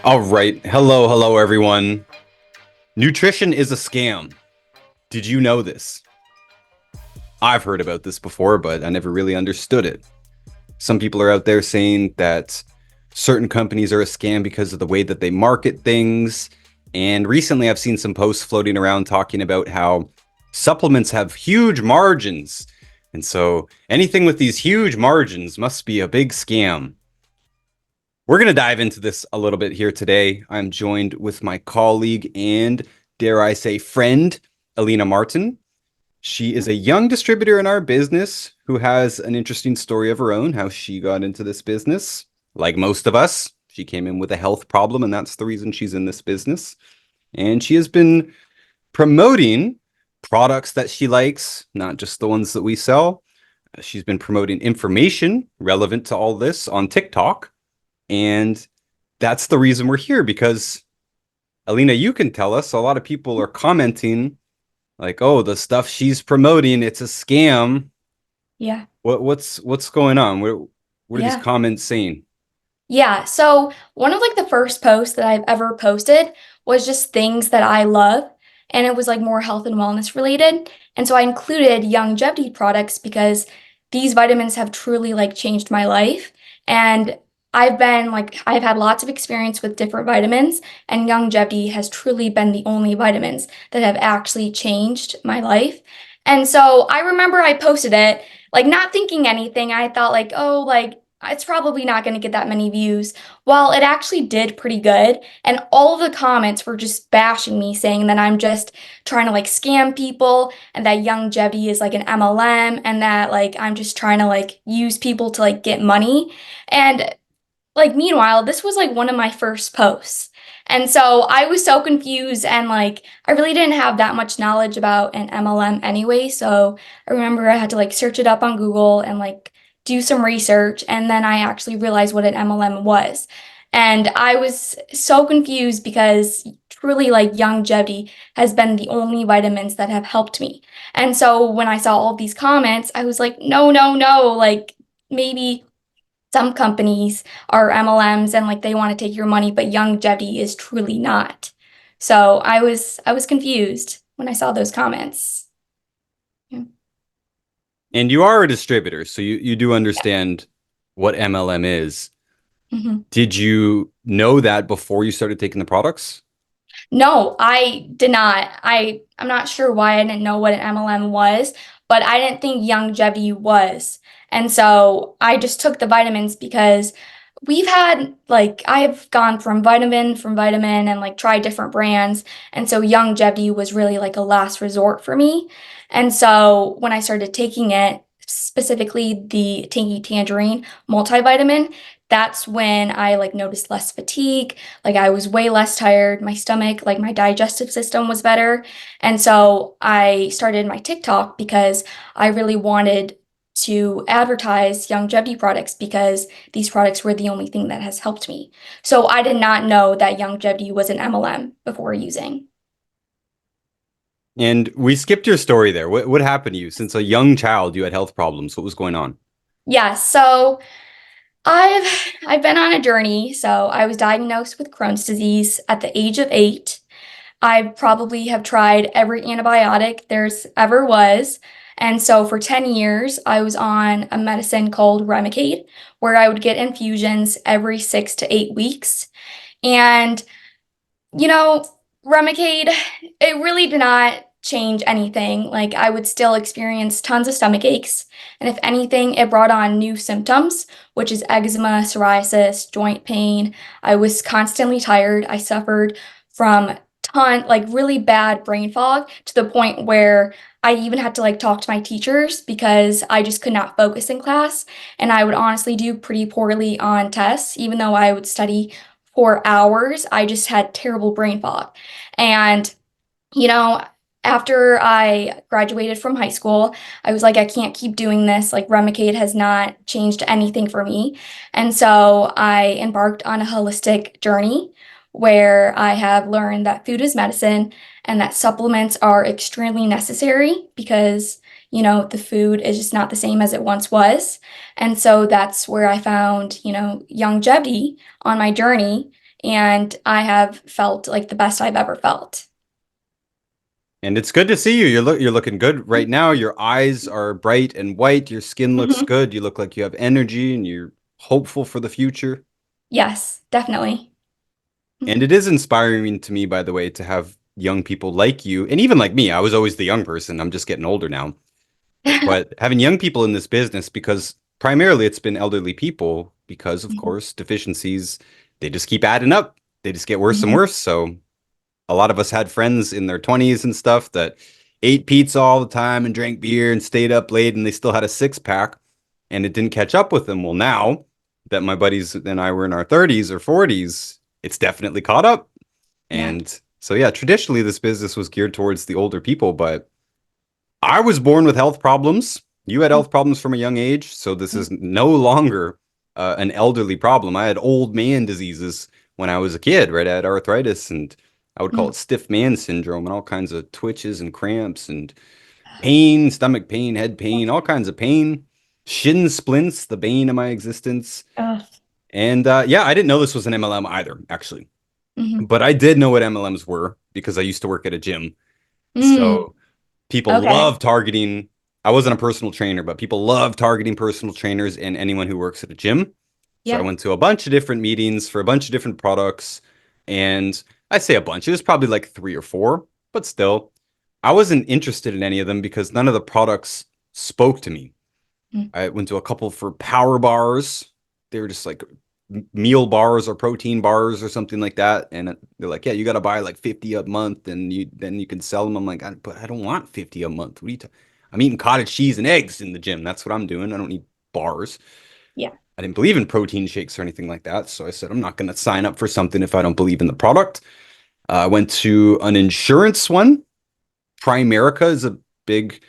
All right. Hello, everyone. Nutrition is a scam. Did you know this? I've heard about this before, but I never really understood it. Some people are out there saying that certain companies are a scam because of the way that they market things. And recently, I've seen some posts floating around talking about how supplements have huge margins. And so anything with these huge margins must be a big scam. We're going to dive into this a little bit here today. I'm joined with my colleague and, dare I say, friend, Elena Martin. She is a young distributor in our business who has an interesting story of her own, how she got into this business. Like most of us, she came in with a health problem, and that's the reason she's in this business. And she has been promoting products that she likes, not just the ones that we sell. She's been promoting information relevant to all this on TikTok. And that's the reason we're here, because Elena, you can tell us, a lot of people are commenting like, oh, the stuff she's promoting, it's a scam. Yeah. What's going on? What are these Yeah. comments saying? Yeah. So one of like the first posts that I've ever posted was just things that I love. And it was like more health and wellness related. And so I included longevity products because these vitamins have truly like changed my life. And I've had lots of experience with different vitamins, and longevity has truly been the only vitamins that have actually changed my life. And so I remember I posted it, like not thinking anything. I thought like, oh, like it's probably not going to get that many views. Well, it actually did pretty good. And all of the comments were just bashing me, saying that I'm just trying to like scam people and that longevity is like an MLM and that like I'm just trying to like use people to like get money. And like meanwhile, this was like one of my first posts. And so I was so confused and like I really didn't have that much knowledge about an MLM anyway. So I remember I had to like search it up on Google and like do some research, and then I actually realized what an MLM was. And I was so confused because truly like longevity has been the only vitamins that have helped me. And so when I saw all of these comments, I was like, no, no, no, like maybe some companies are MLMs and like they want to take your money, but longevity is truly not. So I was confused when I saw those comments. Yeah. And you are a distributor, so you do understand what MLM is. Mhm. Did you know that before you started taking the products? No, I did not. I'm not sure why I didn't know what an MLM was, but I didn't think longevity was. And so I just took the vitamins because we've had like I've gone from vitamin and like tried different brands. And so longevity was really like a last resort for me. And so when I started taking it, specifically the Tangy Tangerine multivitamin, that's when I like noticed less fatigue, like I was way less tired, my stomach, like my digestive system was better. And so I started my TikTok because I really wanted to advertise longevity products because these products were the only thing that has helped me. So I did not know that longevity was an MLM before using. And we skipped your story there. What happened to you? Since a young child, you had health problems. What was going on? Yeah, so I've I've been on a journey. So I was diagnosed with Crohn's disease at the age of 8. I probably have tried every antibiotic there's ever was. And so for 10 years, I was on a medicine called Remicade, where I would get infusions every 6 to 8 weeks. And, you know, Remicade, it really did not change anything. Like, I would still experience tons of stomach aches. And if anything, it brought on new symptoms, which is eczema, psoriasis, joint pain. I was constantly tired. I suffered from like really bad brain fog to the point where I even had to like talk to my teachers because I just could not focus in class. And I would honestly do pretty poorly on tests, even though I would study for hours. I just had terrible brain fog. And, you know, after I graduated from high school, I was like, I can't keep doing this. Like, Remicade has not changed anything for me. And so I embarked on a holistic journey where I have learned that food is medicine and that supplements are extremely necessary because, the food is just not the same as it once was. And so that's where I found, longevity on my journey. and I have felt like the best I've ever felt. And it's good to see you. You're looking good right now. Your eyes are bright and white. Your skin looks Mhm. good. You look like you have energy and you're hopeful for the future. Yes, definitely. And it is inspiring to me, by the way, to have young people like you and even like me. I was always the young person. I'm just getting older now. But having young people in this business, because primarily it's been elderly people, because of Mhm. course, deficiencies, they just keep adding up. They just get worse and Mhm. worse. So a lot of us had friends in their 20s and stuff that ate pizza all the time and drank beer and stayed up late and they still had a six pack and it didn't catch up with them. Well, now that my buddies and I were in our 30s or 40s, it's definitely caught up. Yeah. And so, yeah, traditionally this business was geared towards the older people, but I was born with health problems. You had health problems from a young age. So this Mhm. is no longer an elderly problem. I had old man diseases when I was a kid, right? I had arthritis and I would call Mhm. it stiff man syndrome and all kinds of twitches and cramps and pain, stomach pain, head pain, all kinds of pain, shin splints, the bane of my existence. Ugh. And yeah, I didn't know this was an MLM either, actually. Mhm. But I did know what MLMs were because I used to work at a gym. Mm. So people Okay. love targeting. I wasn't a personal trainer, but people love targeting personal trainers and anyone who works at a gym. So I Yeah. went to a bunch of different meetings for a bunch of different products. And I say a bunch, it was probably like three or four, but still, I wasn't interested in any of them because none of the products spoke to me. Mm. I went to a couple for power bars. They were just like meal bars or protein bars or something like that. And they're like, yeah, you got to buy like 50 a month and you can sell them. I'm like, but I don't want 50 a month. What are you I'm eating cottage cheese and eggs in the gym. That's what I'm doing. I don't need bars. Yeah. I didn't believe in protein shakes or anything like that. So I said, I'm not going to sign up for something if I don't believe in the product. I went to an insurance one. Primerica is a big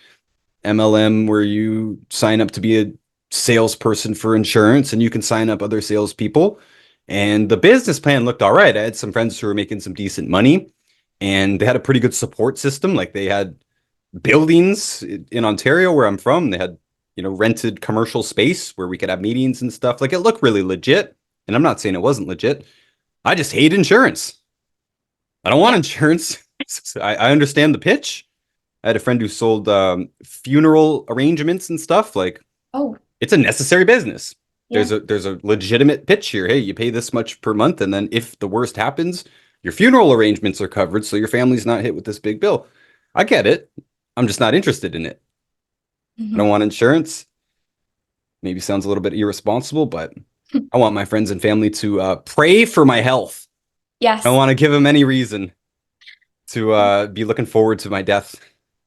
MLM where you sign up to be a salesperson for insurance and you can sign up other salespeople. And the business plan looked all right. I had some friends who were making some decent money and they had a pretty good support system. Like they had buildings in Ontario where I'm from. They had, rented commercial space where we could have meetings and stuff. Like it looked really legit. And I'm not saying it wasn't legit. I just hate insurance. I don't want Yeah. insurance. I understand the pitch. I had a friend who sold funeral arrangements and stuff. Like Oh, it's a necessary business. yeah. There's a legitimate pitch here. Hey, you pay this much per month, and then if the worst happens, your funeral arrangements are covered, so your family's not hit with this big bill. I get it. I'm just not interested in it. I don't Mhm. want insurance. Maybe sounds a little bit irresponsible, but I want my friends and family to pray for my health. I don't Yes. want to give them any reason to be looking forward to my death,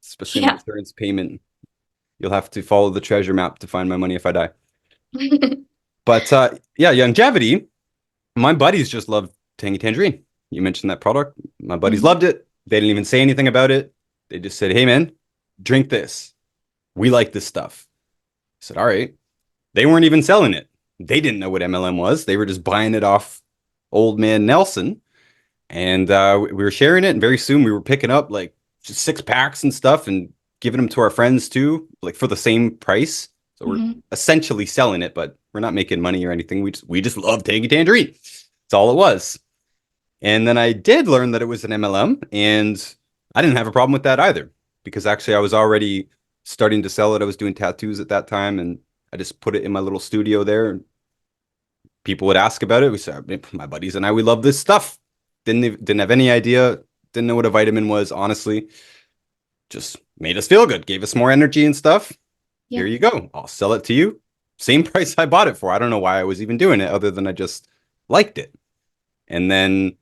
especially an Yeah. insurance payment. You'll have to follow the treasure map to find my money if I die. But yeah, longevity. My buddies just love Tangy Tangerine. You mentioned that product. My buddies Mhm. loved it. They didn't even say anything about it. They just said, "Hey, man, drink this. We like this stuff." I said, "All right." They weren't even selling it. They didn't know what MLM was. They were just buying it off old man Nelson, and we were sharing it. And very soon we were picking up like just six packs and stuff and giving them to our friends too, like for the same price. So we're Mhm. essentially selling it, but we're not making money or anything. We just love Tangy Tangerine. That's all it was. And then I did learn that it was an MLM, and I didn't have a problem with that either because actually I was already starting to sell it. I was doing tattoos at that time, and I just put it in my little studio there. And people would ask about it. We said, my buddies and I, we love this stuff. Didn't have any idea. Didn't know what a vitamin was. Honestly, just made us feel good, gave us more energy and stuff. Here Yeah. you go. I'll sell it to you. Same price I bought it for. I don't know why I was even doing it, other than I just liked it. And then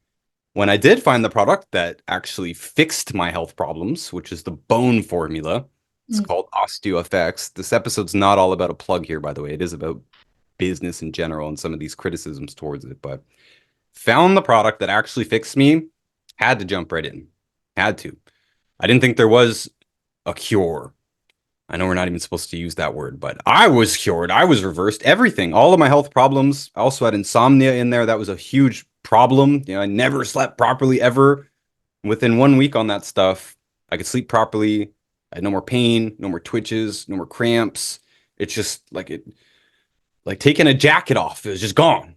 when I did find the product that actually fixed my health problems, which is the bone formula, it's Mm. called OsteoFX. This episode's not all about a plug here, by the way. It is about business in general and some of these criticisms towards it. But found the product that actually fixed me, had to jump right in. Had to. I didn't think there was a cure. I know we're not even supposed to use that word, but I was cured. I was reversed. Everything, all of my health problems. I also had insomnia in there. That was a huge problem. I never slept properly ever. Within 1 week on that stuff, I could sleep properly. I had no more pain, no more twitches, no more cramps. It's just like taking a jacket off. It was just gone.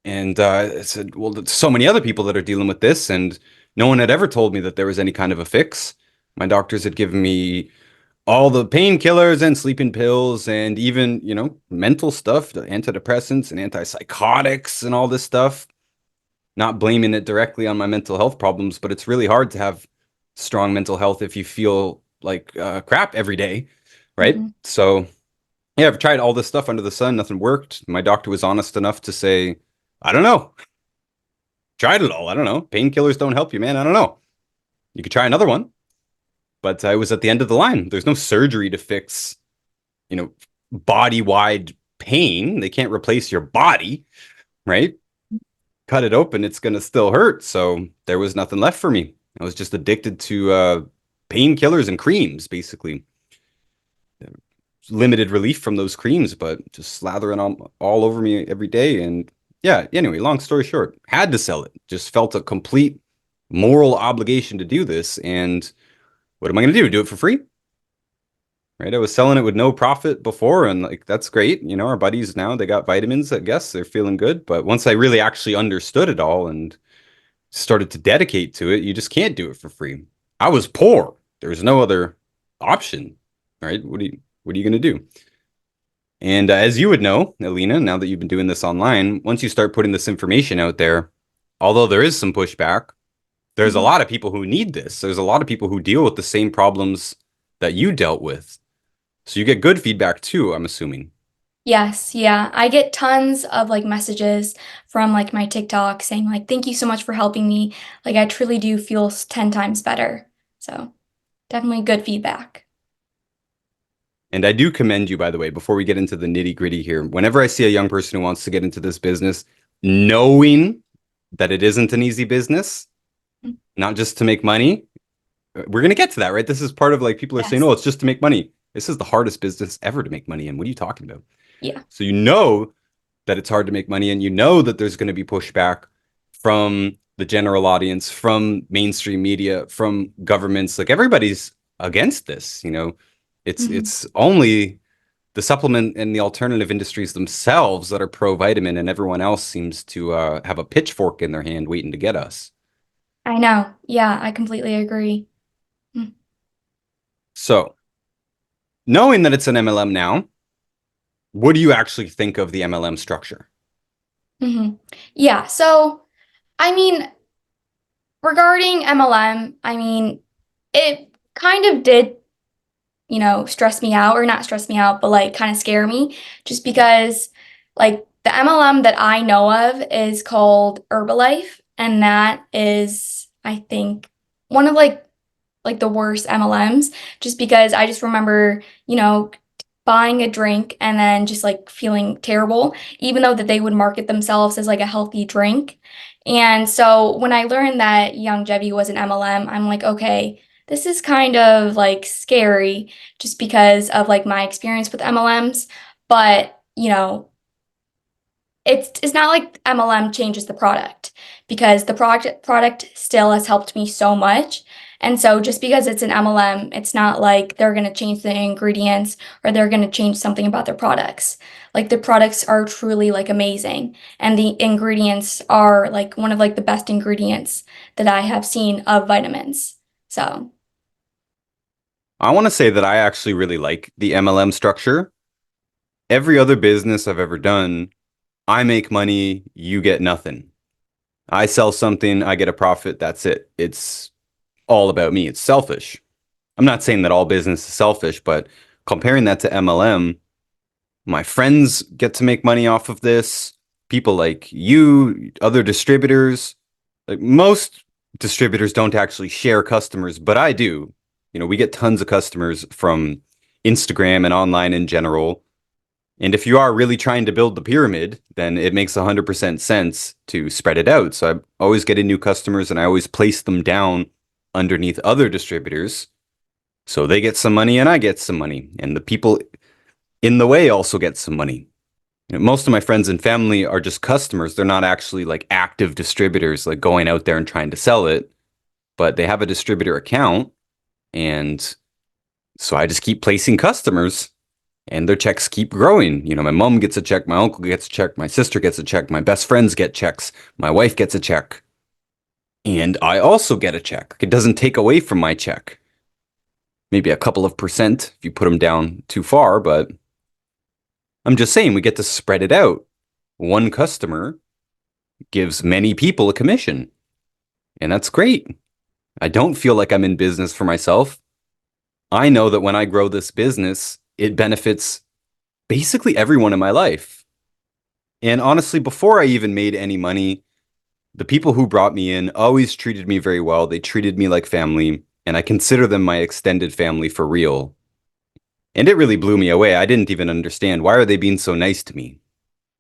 And I said, well, there's so many other people that are dealing with this, and no one had ever told me that there was any kind of a fix. My doctors had given me all the painkillers and sleeping pills and even, mental stuff, the antidepressants and antipsychotics and all this stuff. Not blaming it directly on my mental health problems, but it's really hard to have strong mental health if you feel like crap every day, right? Mhm. So, yeah, I've tried all this stuff under the sun, nothing worked. My doctor was honest enough to say, I don't know, tried it all. I don't know. Painkillers don't help you, man. I don't know. You could try another one, but I was at the end of the line. There's no surgery to fix, you know, body-wide pain. They can't replace your body, right? Cut it open, it's going to still hurt. So there was nothing left for me. I was just addicted to painkillers and creams, basically. Limited relief from those creams, but just slathering all over me every day. And yeah, anyway, long story short, had to sell it. Just felt a complete moral obligation to do this. And what am I going to do? Do it for free? Right? I was selling it with no profit before, and like that's great. Our buddies now, they got vitamins, I guess. They're feeling good. But once I really actually understood it all and started to dedicate to it, you just can't do it for free. I was poor. There was no other option, right? What are you going to do? And as you would know, Elena, now that you've been doing this online, once you start putting this information out there, although there is some pushback, there's a Mhm. lot of people who need this. There's a lot of people who deal with the same problems that you dealt with. So you get good feedback too, I'm assuming. Yes, yeah. I get tons of like messages from like my TikTok saying like, "Thank you so much for helping me. Like I truly do feel 10 times better." So, definitely good feedback. And I do commend you, by the way, before we get into the nitty gritty here. Whenever I see a young person who wants to get into this business, knowing that it isn't an easy business, Mm. not just to make money, we're going to get to that, right? This is part of like people are saying, Yes. oh, it's just to make money. This is the hardest business ever to make money in. What are you talking about? Yeah. So you know that it's hard to make money, and you know that there's going to be pushback from the general audience, from mainstream media, from governments. Like everybody's against this. It's Mhm. it's only the supplement and the alternative industries themselves that are pro vitamin, and everyone else seems to have a pitchfork in their hand waiting to get us. I know. Yeah, I completely agree. Mm. So, knowing that it's an MLM now, what do you actually think of the MLM structure? Mhm. Yeah, so I mean, regarding MLM, I mean, it kind of did, stress me out, or not stress me out, but like kind of scare me just because like the MLM that I know of is called Herbalife, and that is, I think, one of like the worst MLMs just because I just remember, buying a drink and then just like feeling terrible, even though that they would market themselves as like a healthy drink. And so when I learned that Youngevity was an MLM, I'm like, okay, this is kind of like scary just because of like my experience with MLMs. But, it's not like MLM changes the product because the product still has helped me so much. And so just because it's an MLM, it's not like they're going to change the ingredients or they're going to change something about their products. Like the products are truly like amazing and the ingredients are like one of like the best ingredients that I have seen of vitamins. So, I want to say that I actually really like the MLM structure. Every other business I've ever done, I make money, you get nothing. I sell something, I get a profit, that's it. It's all about me. It's selfish. I'm not saying that all business is selfish, but comparing that to MLM, my friends get to make money off of this. People like you, other distributors, like most distributors don't actually share customers, but I do. We get tons of customers from Instagram and online in general. And if you are really trying to build the pyramid, then it makes 100% sense to spread it out. So I always get in new customers and I always place them down underneath other distributors. So they get some money and I get some money. And the people in the way also get some money. Most of my friends and family are just customers. They're not actually like active distributors, like going out there and trying to sell it, but they have a distributor account. And so I just keep placing customers. And their checks keep growing. My mom gets a check, my uncle gets a check, my sister gets a check, my best friends get checks, my wife gets a check. And I also get a check. It doesn't take away from my check. Maybe a couple of percent if you put them down too far, but I'm just saying we get to spread it out. One customer gives many people a commission, and that's great. I don't feel like I'm in business for myself. I know that when I grow this business, it benefits basically everyone in my life. And honestly, before I even made any money, the people who brought me in always treated me very well. They treated me like family, and I consider them my extended family for real. And it really blew me away. I didn't even understand, why are they being so nice to me?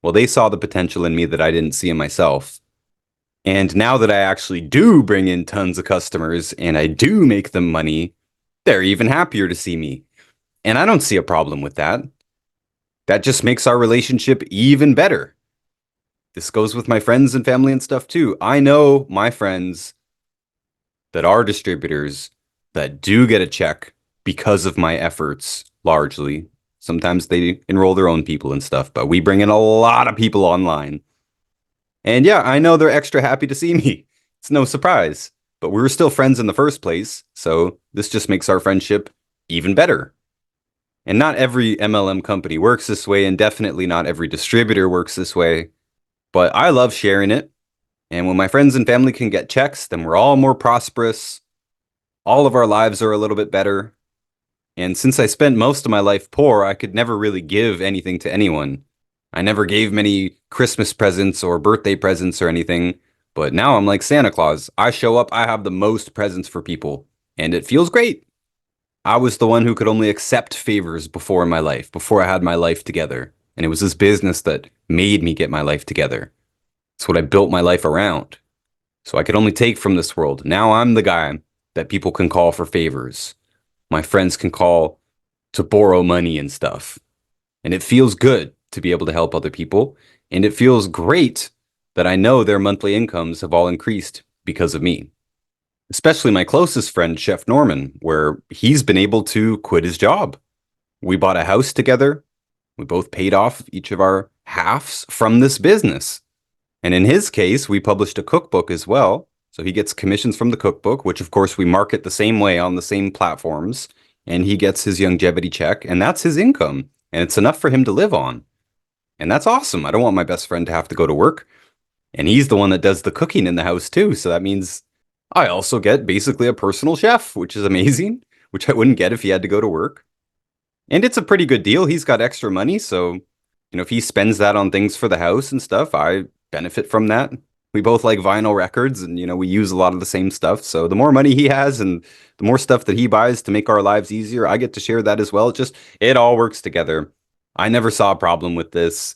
Well, they saw the potential in me that I didn't see in myself. And now that I actually do bring in tons of customers and I do make them money, they're even happier to see me. And I don't see a problem with that. That just makes our relationship even better. This goes with my friends and family and stuff too. I know my friends that are distributors that do get a check because of my efforts, largely. Sometimes they enroll their own people and stuff, but we bring in a lot of people online. And yeah, I know they're extra happy to see me. It's no surprise, but we were still friends in the first place, so this just makes our friendship even better. And not every MLM company works this way, and definitely not every distributor works this way, but I love sharing it. And when my friends and family can get checks, then we're all more prosperous. All of our lives are a little bit better. And since I spent most of my life poor, I could never really give anything to anyone. I never gave many Christmas presents or birthday presents or anything, but now I'm like Santa Claus. I show up, I have the most presents for people, and it feels great. I was the one who could only accept favors before in my life, before I had my life together. And it was this business that made me get my life together. It's what I built my life around. So I could only take from this world. Now I'm the guy that people can call for favors. My friends can call to borrow money and stuff. And it feels good to be able to help other people. And it feels great that I know their monthly incomes have all increased because of me. Especially my closest friend, Chef Norman, where he's been able to quit his job. We bought a house together. We both paid off each of our halves from this business. And in his case, we published a cookbook as well. So he gets commissions from the cookbook, which of course we market the same way on the same platforms. And he gets his longevity check, and that's his income. And it's enough for him to live on. And that's awesome. I don't want my best friend to have to go to work. And he's the one that does the cooking in the house too. So that means I also get basically a personal chef, which is amazing, which I wouldn't get if he had to go to work. And it's a pretty good deal. He's got extra money. So, if he spends that on things for the house and stuff, I benefit from that. We both like vinyl records and, we use a lot of the same stuff. So the more money he has and the more stuff that he buys to make our lives easier, I get to share that as well. It all works together. I never saw a problem with this.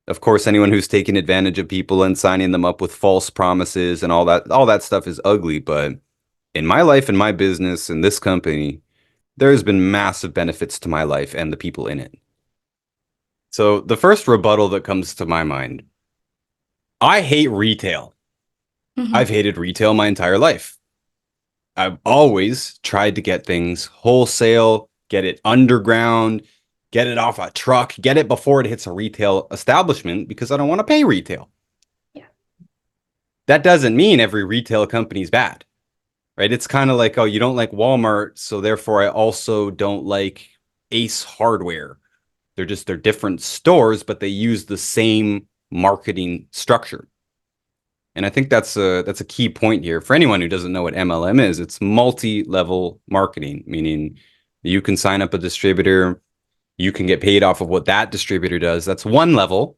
Of course, anyone who's taking advantage of people and signing them up with false promises and all that stuff is ugly. But in my life and my business and this company, there has been massive benefits to my life and the people in it. So the first rebuttal that comes to my mind, I hate retail. Mhm. I've hated retail my entire life. I've always tried to get things wholesale, get it underground, get it off a truck, get it before it hits a retail establishment because I don't want to pay retail. Yeah. That doesn't mean every retail company is bad, right? It's kind of like, oh, you don't like Walmart, so therefore I also don't like Ace Hardware. They're different stores, but they use the same marketing structure. And I think that's a key point here. For anyone who doesn't know what MLM is, it's multi-level marketing, meaning you can sign up a distributor, you can get paid off of what that distributor does. That's one level.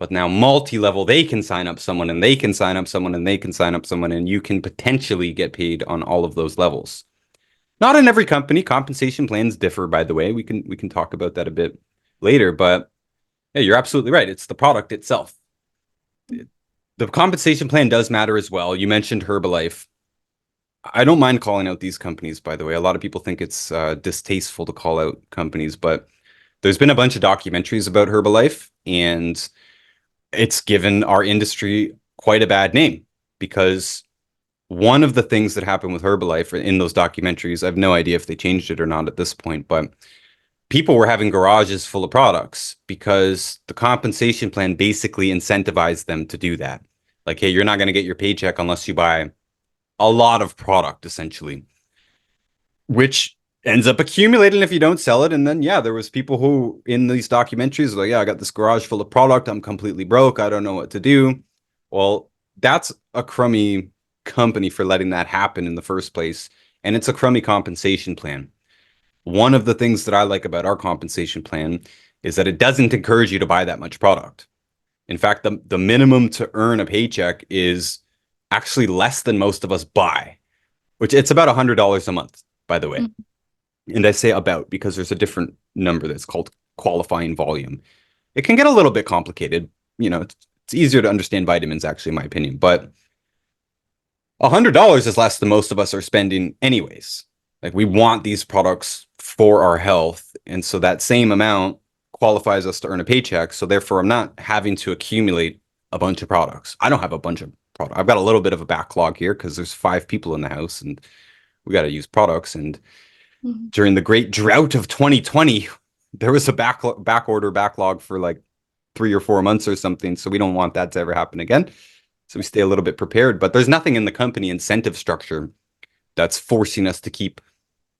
But now multi-level, they can sign up someone and they can sign up someone and they can sign up someone, and you can potentially get paid on all of those levels. Not in every company. Compensation plans differ, by the way. We can talk about that a bit later, but yeah, you're absolutely right. It's the product itself. The compensation plan does matter as well. You mentioned Herbalife. I don't mind calling out these companies, by the way. A lot of people think it's distasteful to call out companies, but there's been a bunch of documentaries about Herbalife, and it's given our industry quite a bad name because one of the things that happened with Herbalife in those documentaries, I have no idea if they changed it or not at this point, but people were having garages full of products because the compensation plan basically incentivized them to do that. Like, hey, you're not going to get your paycheck unless you buy a lot of product, essentially, which ends up accumulating if you don't sell it. And then, yeah, there was people who in these documentaries were like, yeah, I got this garage full of product. I'm completely broke. I don't know what to do. Well, that's a crummy company for letting that happen in the first place. And it's a crummy compensation plan. One of the things that I like about our compensation plan is that it doesn't encourage you to buy that much product. In fact, the minimum to earn a paycheck is actually less than most of us buy, which it's about $100 a month, by the way. And I say about because there's a different number that's called qualifying volume. It can get a little bit complicated. It's easier to understand vitamins, actually, in my opinion. But $100 is less than most of us are spending anyways. Like, we want these products for our health. And so that same amount qualifies us to earn a paycheck. So therefore, I'm not having to accumulate a bunch of products. I don't have a bunch of products. I've got a little bit of a backlog here because there's 5 people in the house and we got to use products. And during the great drought of 2020, there was a back order backlog for like 3 or 4 months or something. So we don't want that to ever happen again. So we stay a little bit prepared. But there's nothing in the company incentive structure that's forcing us to keep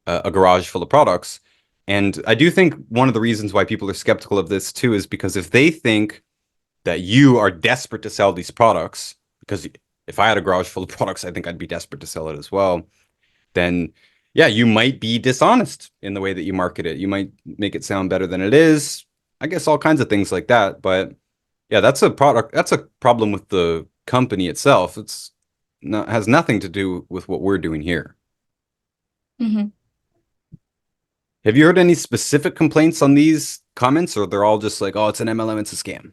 a garage full of products. And I do think one of the reasons why people are skeptical of this too is because if they think that you are desperate to sell these products, because if I had a garage full of products, I think I'd be desperate to sell it as well, then yeah, you might be dishonest in the way that you market it. You might make it sound better than it is. I guess all kinds of things like that. But yeah, that's a problem with the company itself. Has nothing to do with what we're doing here. Mm-hmm. Have you heard any specific complaints on these comments, or they're all just like, oh, it's an MLM, it's a scam?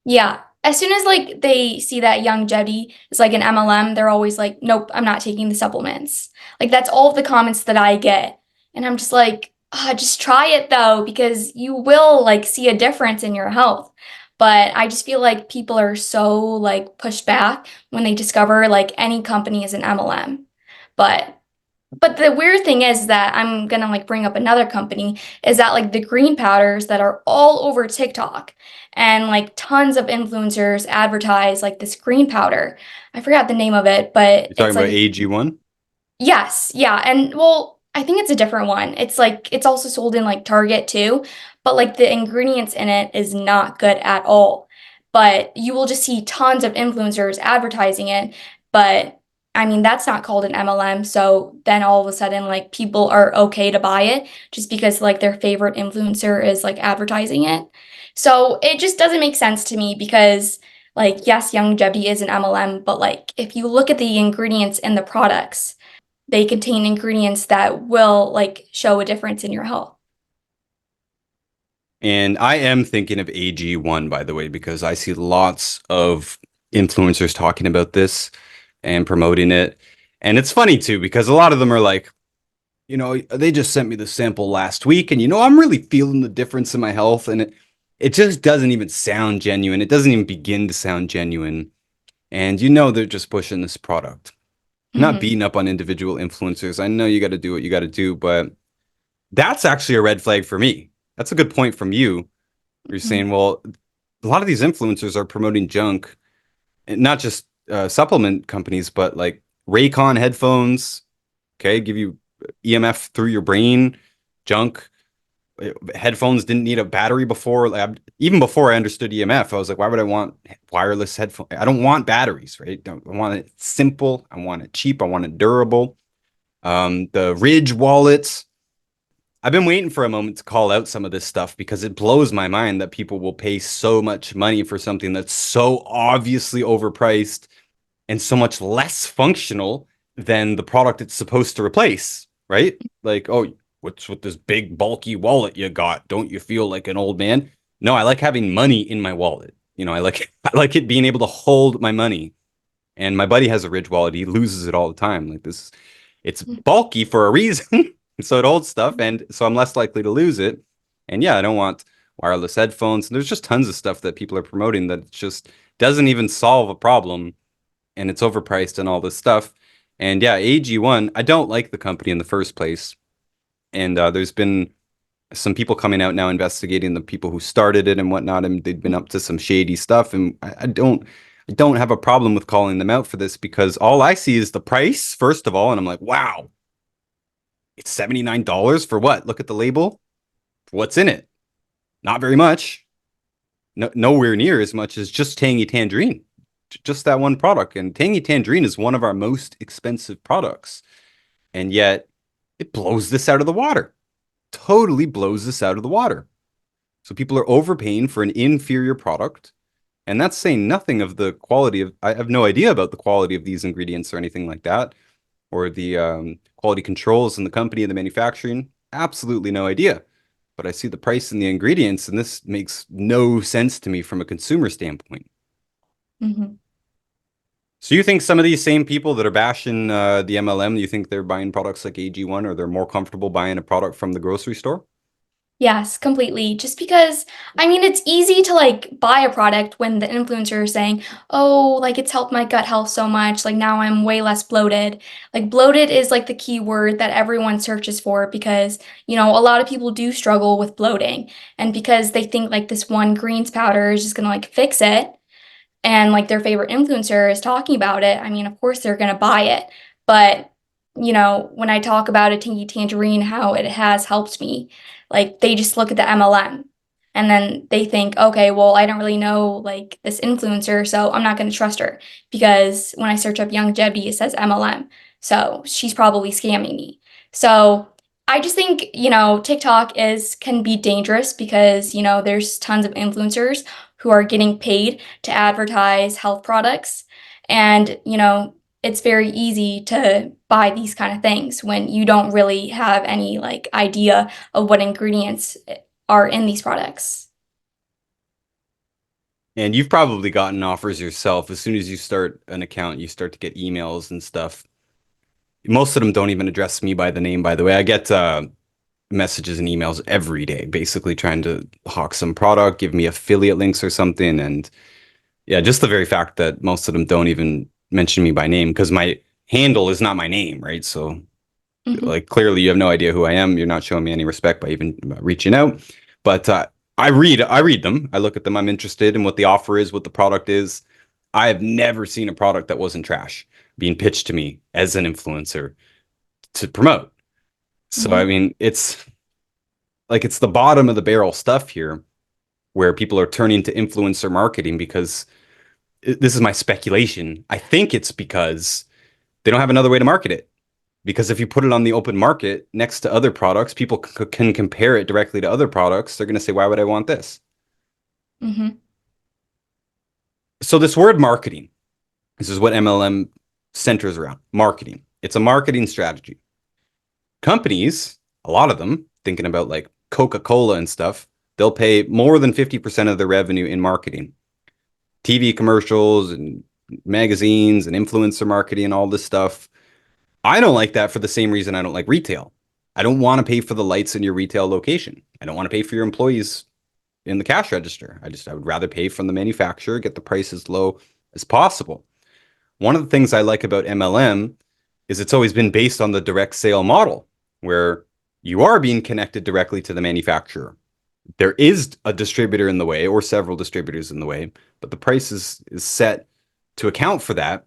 Yeah. As soon as like they see that longevity is like an MLM, they're always like, nope, I'm not taking the supplements. Like that's all of the comments that I get. And I'm just like, just try it though, because you will like see a difference in your health. But I just feel like people are so like pushed back when they discover like any company is an MLM. But the weird thing is that I'm gonna like bring up another company is that like the green powders that are all over TikTok and like tons of influencers advertise like this green powder. I forgot the name of it, but You're talking it's about like AG1? yes, yeah. And well, I think it's a different one. It's like it's also sold in like Target too, but like the ingredients in it is not good at all. But you will just see tons of influencers advertising it, but I mean, that's not called an MLM. So then all of a sudden, like people are okay to buy it just because like their favorite influencer is like advertising it. So it just doesn't make sense to me because like, yes, longevity is an MLM, but like if you look at the ingredients in the products, they contain ingredients that will like show a difference in your health. And I am thinking of AG1, by the way, because I see lots of influencers talking about this and promoting it. And it's funny too, because a lot of them are like, they just sent me the sample last week and, I'm really feeling the difference in my health. And it just doesn't even sound genuine. It doesn't even begin to sound genuine. And they're just pushing this product. I'm not beating up on individual influencers. I know you got to do what you got to do, but that's actually a red flag for me. That's a good point from you. You're saying, well, a lot of these influencers are promoting junk, and not just supplement companies, but like Raycon headphones, okay, give you EMF through your brain, junk. Headphones didn't need a battery before. Like, even before I understood EMF, I was like, why would I want wireless headphones? I don't want batteries, right? I want it simple. I want it cheap. I want it durable. The Ridge wallets. I've been waiting for a moment to call out some of this stuff because it blows my mind that people will pay so much money for something that's so obviously overpriced and so much less functional than the product it's supposed to replace, right? Like, oh, what's with this big bulky wallet you got? Don't you feel like an old man? No, I like having money in my wallet. I like it being able to hold my money. And my buddy has a Ridge wallet. He loses it all the time. Like this, it's bulky for a reason. So it holds stuff, and so I'm less likely to lose it. And yeah, I don't want wireless headphones. And there's just tons of stuff that people are promoting that just doesn't even solve a problem, and it's overpriced and all this stuff. And yeah, AG1, I don't like the company in the first place. And there's been some people coming out now investigating the people who started it and whatnot, and they've been up to some shady stuff. And I don't have a problem with calling them out for this because all I see is the price, first of all, and I'm like, wow, it's $79 for what? Look at the label. What's in it? Not very much. No, nowhere near as much as just Tangy Tangerine. Just that one product. And Tangy Tangerine is one of our most expensive products. And yet it blows this out of the water. Totally blows this out of the water. So people are overpaying for an inferior product. And that's saying nothing of the quality of, I have no idea about the quality of these ingredients or anything like that, or the quality controls in the company and the manufacturing. Absolutely no idea. But I see the price and the ingredients, and this makes no sense to me from a consumer standpoint. Mhm. So you think some of these same people that are bashing the MLM, you think they're buying products like AG1, or they're more comfortable buying a product from the grocery store? Yes, completely. Just because, I mean, it's easy to like buy a product when the influencer is saying, oh, like it's helped my gut health so much. Like now I'm way less bloated. Like bloated is like the key word that everyone searches for because, a lot of people do struggle with bloating. And because they think like this one greens powder is just gonna like fix it, and like their favorite influencer is talking about it, I mean, of course they're going to buy it. But, when I talk about a Tinky Tangerine, how it has helped me, like they just look at the MLM and then they think, okay, well, I don't really know like this influencer, so I'm not going to trust her because when I search up Young Jebby, it says MLM. So she's probably scamming me. So I just think, TikTok can be dangerous because, there's tons of influencers who are getting paid to advertise health products. And, it's very easy to buy these kind of things when you don't really have any like idea of what ingredients are in these products. And you've probably gotten offers yourself. As soon as you start an account, you start to get emails and stuff. Most of them don't even address me by the name, by the way. I get messages and emails every day, basically trying to hawk some product, give me affiliate links or something. And yeah, just the very fact that most of them don't even mention me by name because my handle is not my name, right? So Hmm. like clearly you have no idea who I am. You're not showing me any respect by even reaching out. But I read them. I look at them. I'm interested in what the offer is, what the product is. I have never seen a product that wasn't trash being pitched to me as an influencer to promote. So I Hmm. mean, it's the bottom of the barrel stuff here where people are turning to influencer marketing because this is my speculation. I think it's because they don't have another way to market it. Because if you put it on the open market next to other products, people can compare it directly to other products. They're going to say, why would I want this? Hmm. So, this word marketing, this is what MLM centers around marketing. It's a marketing strategy. Companies, a lot of them, thinking about like Coca-Cola and stuff, they'll pay more than 50% of their revenue in marketing. TV commercials and magazines and influencer marketing and all this stuff. I don't like that for the same reason I don't like retail. I don't want to pay for the lights in your retail location. I don't want to pay for your employees in the cash register. I would rather pay from the manufacturer, get the price as low as possible. One of the things I like about MLM is it's always been based on the direct sale model where you are being connected directly to the manufacturer. There is a distributor in the way or several distributors in the way, but the price is set to account for that,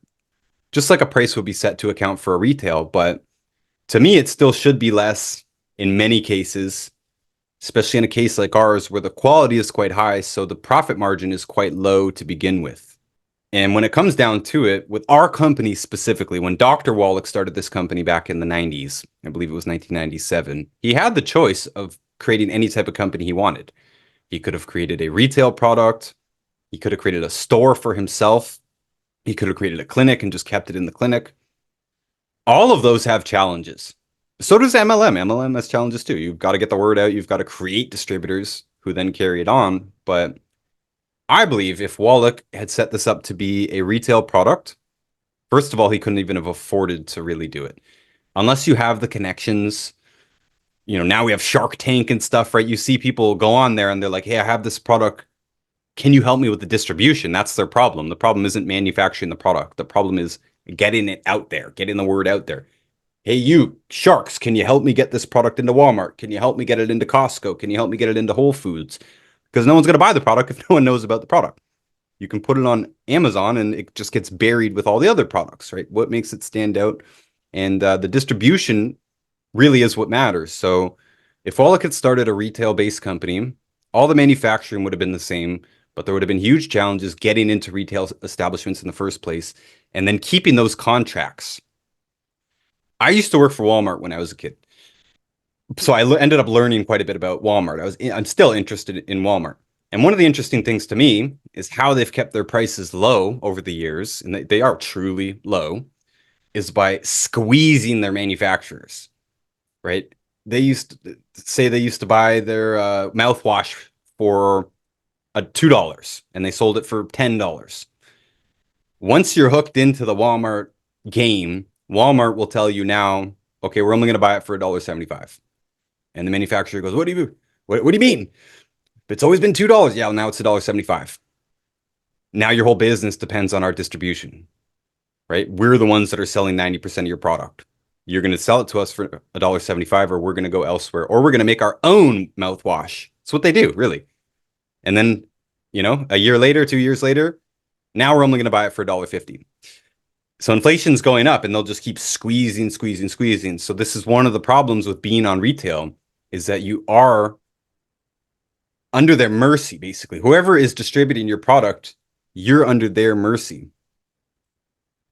just like a price would be set to account for a retail. But to me, it still should be less in many cases, especially in a case like ours where the quality is quite high, so the profit margin is quite low to begin with. And when it comes down to it, with our company specifically, when Dr. Wallach started this company back in the 90s, I believe it was 1997, he had the choice of creating any type of company he wanted. He could have created a retail product, he could have created a store for himself, he could have created a clinic and just kept it in the clinic. All of those have challenges. So does MLM. MLM has challenges too. You've got to get the word out. You've got to create distributors who then carry it on. But I believe if Wallach had set this up to be a retail product, first of all, he couldn't even have afforded to really do it. Unless you have the connections, now we have Shark Tank and stuff, right? You see people go on there and they're like, hey, I have this product. Can you help me with the distribution? That's their problem. The problem isn't manufacturing the product. The problem is getting it out there, getting the word out there. hey, you sharks, can you help me get this product into Walmart? Can you help me get it into Costco? Can you help me get it into Whole Foods? Because no one's going to buy the product if no one knows about the product. You can put it on Amazon and it just gets buried with all the other products, right? What makes it stand out? And the distribution really is what matters. So if Wallach had started a retail-based company, all the manufacturing would have been the same, but there would have been huge challenges getting into retail establishments in the first place and then keeping those contracts. I used to work for Walmart when I was a kid. So I ended up learning quite a bit about Walmart. I'm still interested in Walmart. And one of the interesting things to me is how they've kept their prices low over the years, and they are truly low, is by squeezing their manufacturers, right? They used to buy their mouthwash for $2 and they sold it for $10. Once you're hooked into the Walmart game, Walmart will tell you now, okay, we're only going to buy it for $1.75. And the manufacturer goes, what do you mean? It's always been $2. Yeah, well, now it's $1.75. Now your whole business depends on our distribution, right? We're the ones that are selling 90% of your product. You're going to sell it to us for $1.75, or we're going to go elsewhere, or we're going to make our own mouthwash. That's what they do, really. And then, a year later, 2 years later, now we're only going to buy it for $1.50. So inflation's going up and they'll just keep squeezing. So this is one of the problems with being on retail, is that you are under their mercy, basically. Whoever is distributing your product, you're under their mercy.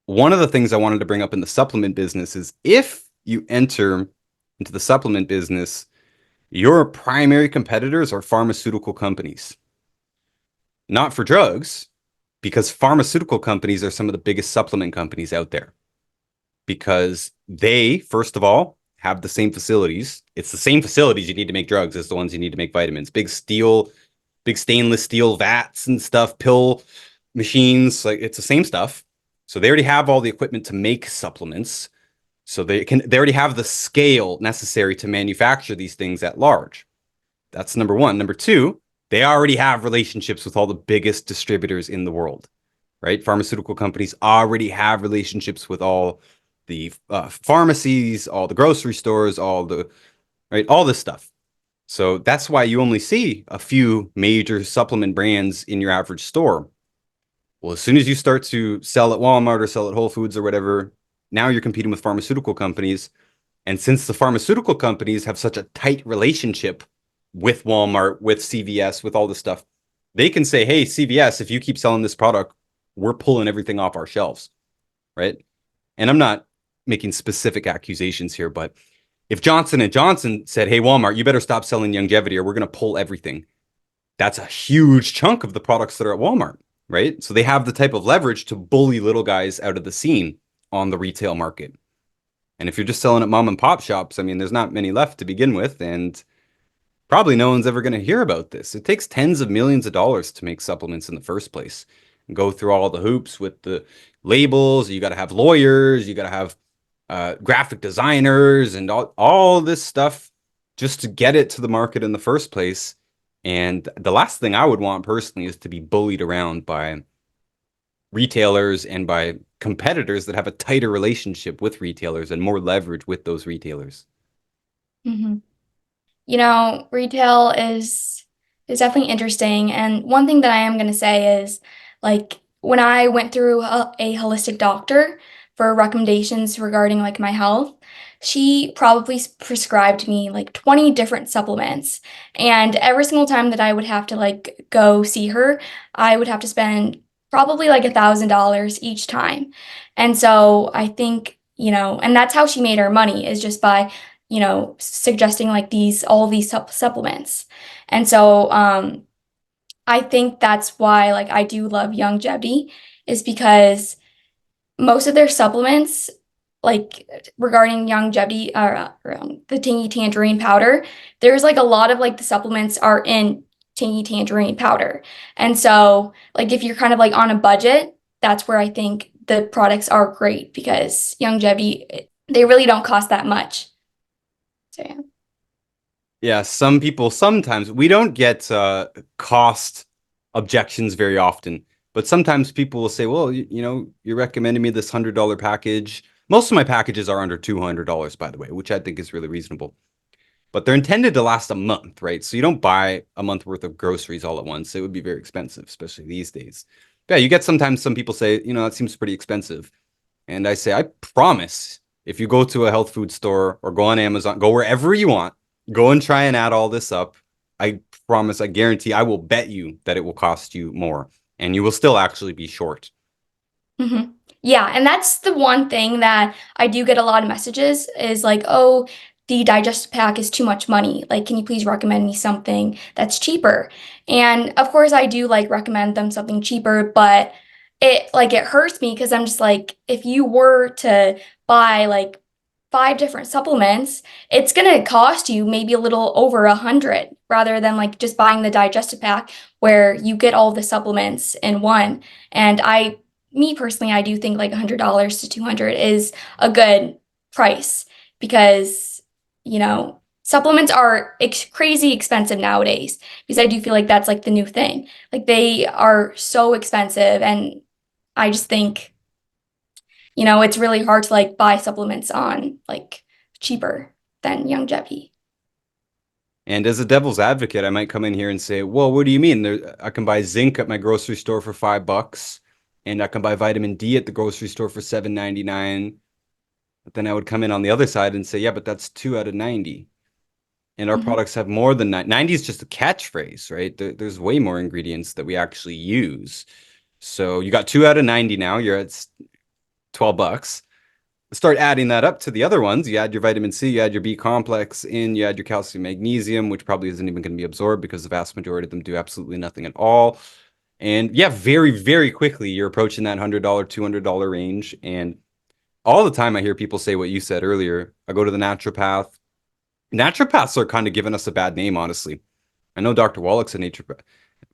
One of the things I wanted to bring up in the supplement business is if you enter into the supplement business, your primary competitors are pharmaceutical companies. Not for drugs, because pharmaceutical companies are some of the biggest supplement companies out there. Because they, first of all, have the same facilities. It's the same facilities you need to make drugs as the ones you need to make vitamins. Big stainless steel vats and stuff, pill machines, like it's the same stuff. So they already have all the equipment to make supplements. So they already have the scale necessary to manufacture these things at large. That's number one. Number two, they already have relationships with all the biggest distributors in the world, right? Pharmaceutical companies already have relationships with all the pharmacies, all the grocery stores, all this stuff. So that's why you only see a few major supplement brands in your average store. Well, as soon as you start to sell at Walmart or sell at Whole Foods or whatever, now you're competing with pharmaceutical companies. And since the pharmaceutical companies have such a tight relationship with Walmart, with CVS, with all this stuff, they can say, hey, CVS, if you keep selling this product, we're pulling everything off our shelves, right? And I'm not making specific accusations here, but if Johnson & Johnson said, hey, Walmart, you better stop selling Youngevity or we're going to pull everything, that's a huge chunk of the products that are at Walmart, right? So they have the type of leverage to bully little guys out of the scene on the retail market. And if you're just selling at mom and pop shops, I mean, there's not many left to begin with, and probably no one's ever going to hear about this. It takes tens of millions of dollars to make supplements in the first place and go through all the hoops with the labels. You got to have lawyers, you got to have graphic designers and all this stuff just to get it to the market in the first place. And the last thing I would want personally is to be bullied around by retailers and by competitors that have a tighter relationship with retailers and more leverage with those retailers. Mm-hmm. Retail is definitely interesting. And one thing that I am going to say is, like, when I went through a holistic doctor for recommendations regarding like my health, she probably prescribed me like 20 different supplements. And every single time that I would have to like go see her, I would have to spend probably like $1,000 each time. And so I think, and that's how she made her money, is just by suggesting like all these supplements. And so I think that's why like I do love Youngevity, is because most of their supplements, like regarding Youngevity or the tangy tangerine powder, there's like a lot of like the supplements are in tangy tangerine powder. And so like if you're kind of like on a budget, that's where I think the products are great, because Youngevity, they really don't cost that much. So yeah. Yeah, some people, sometimes we don't get cost objections very often, but sometimes people will say, well, you recommended me this $100 package. Most of my packages are under $200, by the way, which I think is really reasonable. But they're intended to last a month, right? So you don't buy a month worth of groceries all at once. It would be very expensive, especially these days. But yeah, you get sometimes some people say, that seems pretty expensive. And I say, I promise if you go to a health food store or go on Amazon, go wherever you want, go and try and add all this up. I promise, I guarantee, I will bet you that it will cost you more and you will still actually be short. Mhm. Yeah, and that's the one thing that I do get a lot of messages is like, "Oh, the digestive pack is too much money. Like, can you please recommend me something that's cheaper?" And of course, I do like recommend them something cheaper, but it hurts me because I'm just like, if you were to buy like 5 different supplements, it's gonna cost you maybe a little over 100 rather than like just buying the digestive pack where you get all the supplements in one. And me personally, I do think like $100 to 200 is a good price because, supplements are crazy expensive nowadays because I do feel like that's like the new thing. Like they are so expensive and I just think, it's really hard to like buy supplements on like cheaper than longevity. And as a devil's advocate, I might come in here and say, well, what do you mean? I can buy zinc at my grocery store for $5, and I can buy vitamin D at the grocery store for $7.99. But then I would come in on the other side and say, yeah, but that's 2 out of 90. And our Mhm. products have more than 90 is just a catchphrase, right? There's way more ingredients that we actually use. So you got 2 out of 90 now. You're at $12. Start adding that up to the other ones. You add your vitamin C, you add your B complex in, you add your calcium magnesium, which probably isn't even going to be absorbed because the vast majority of them do absolutely nothing at all. And yeah, very, very quickly, you're approaching that $100, $200 range. And all the time I hear people say what you said earlier. I go to the naturopath. Naturopaths are kind of giving us a bad name, honestly. I know Dr. Wallach's a naturopath.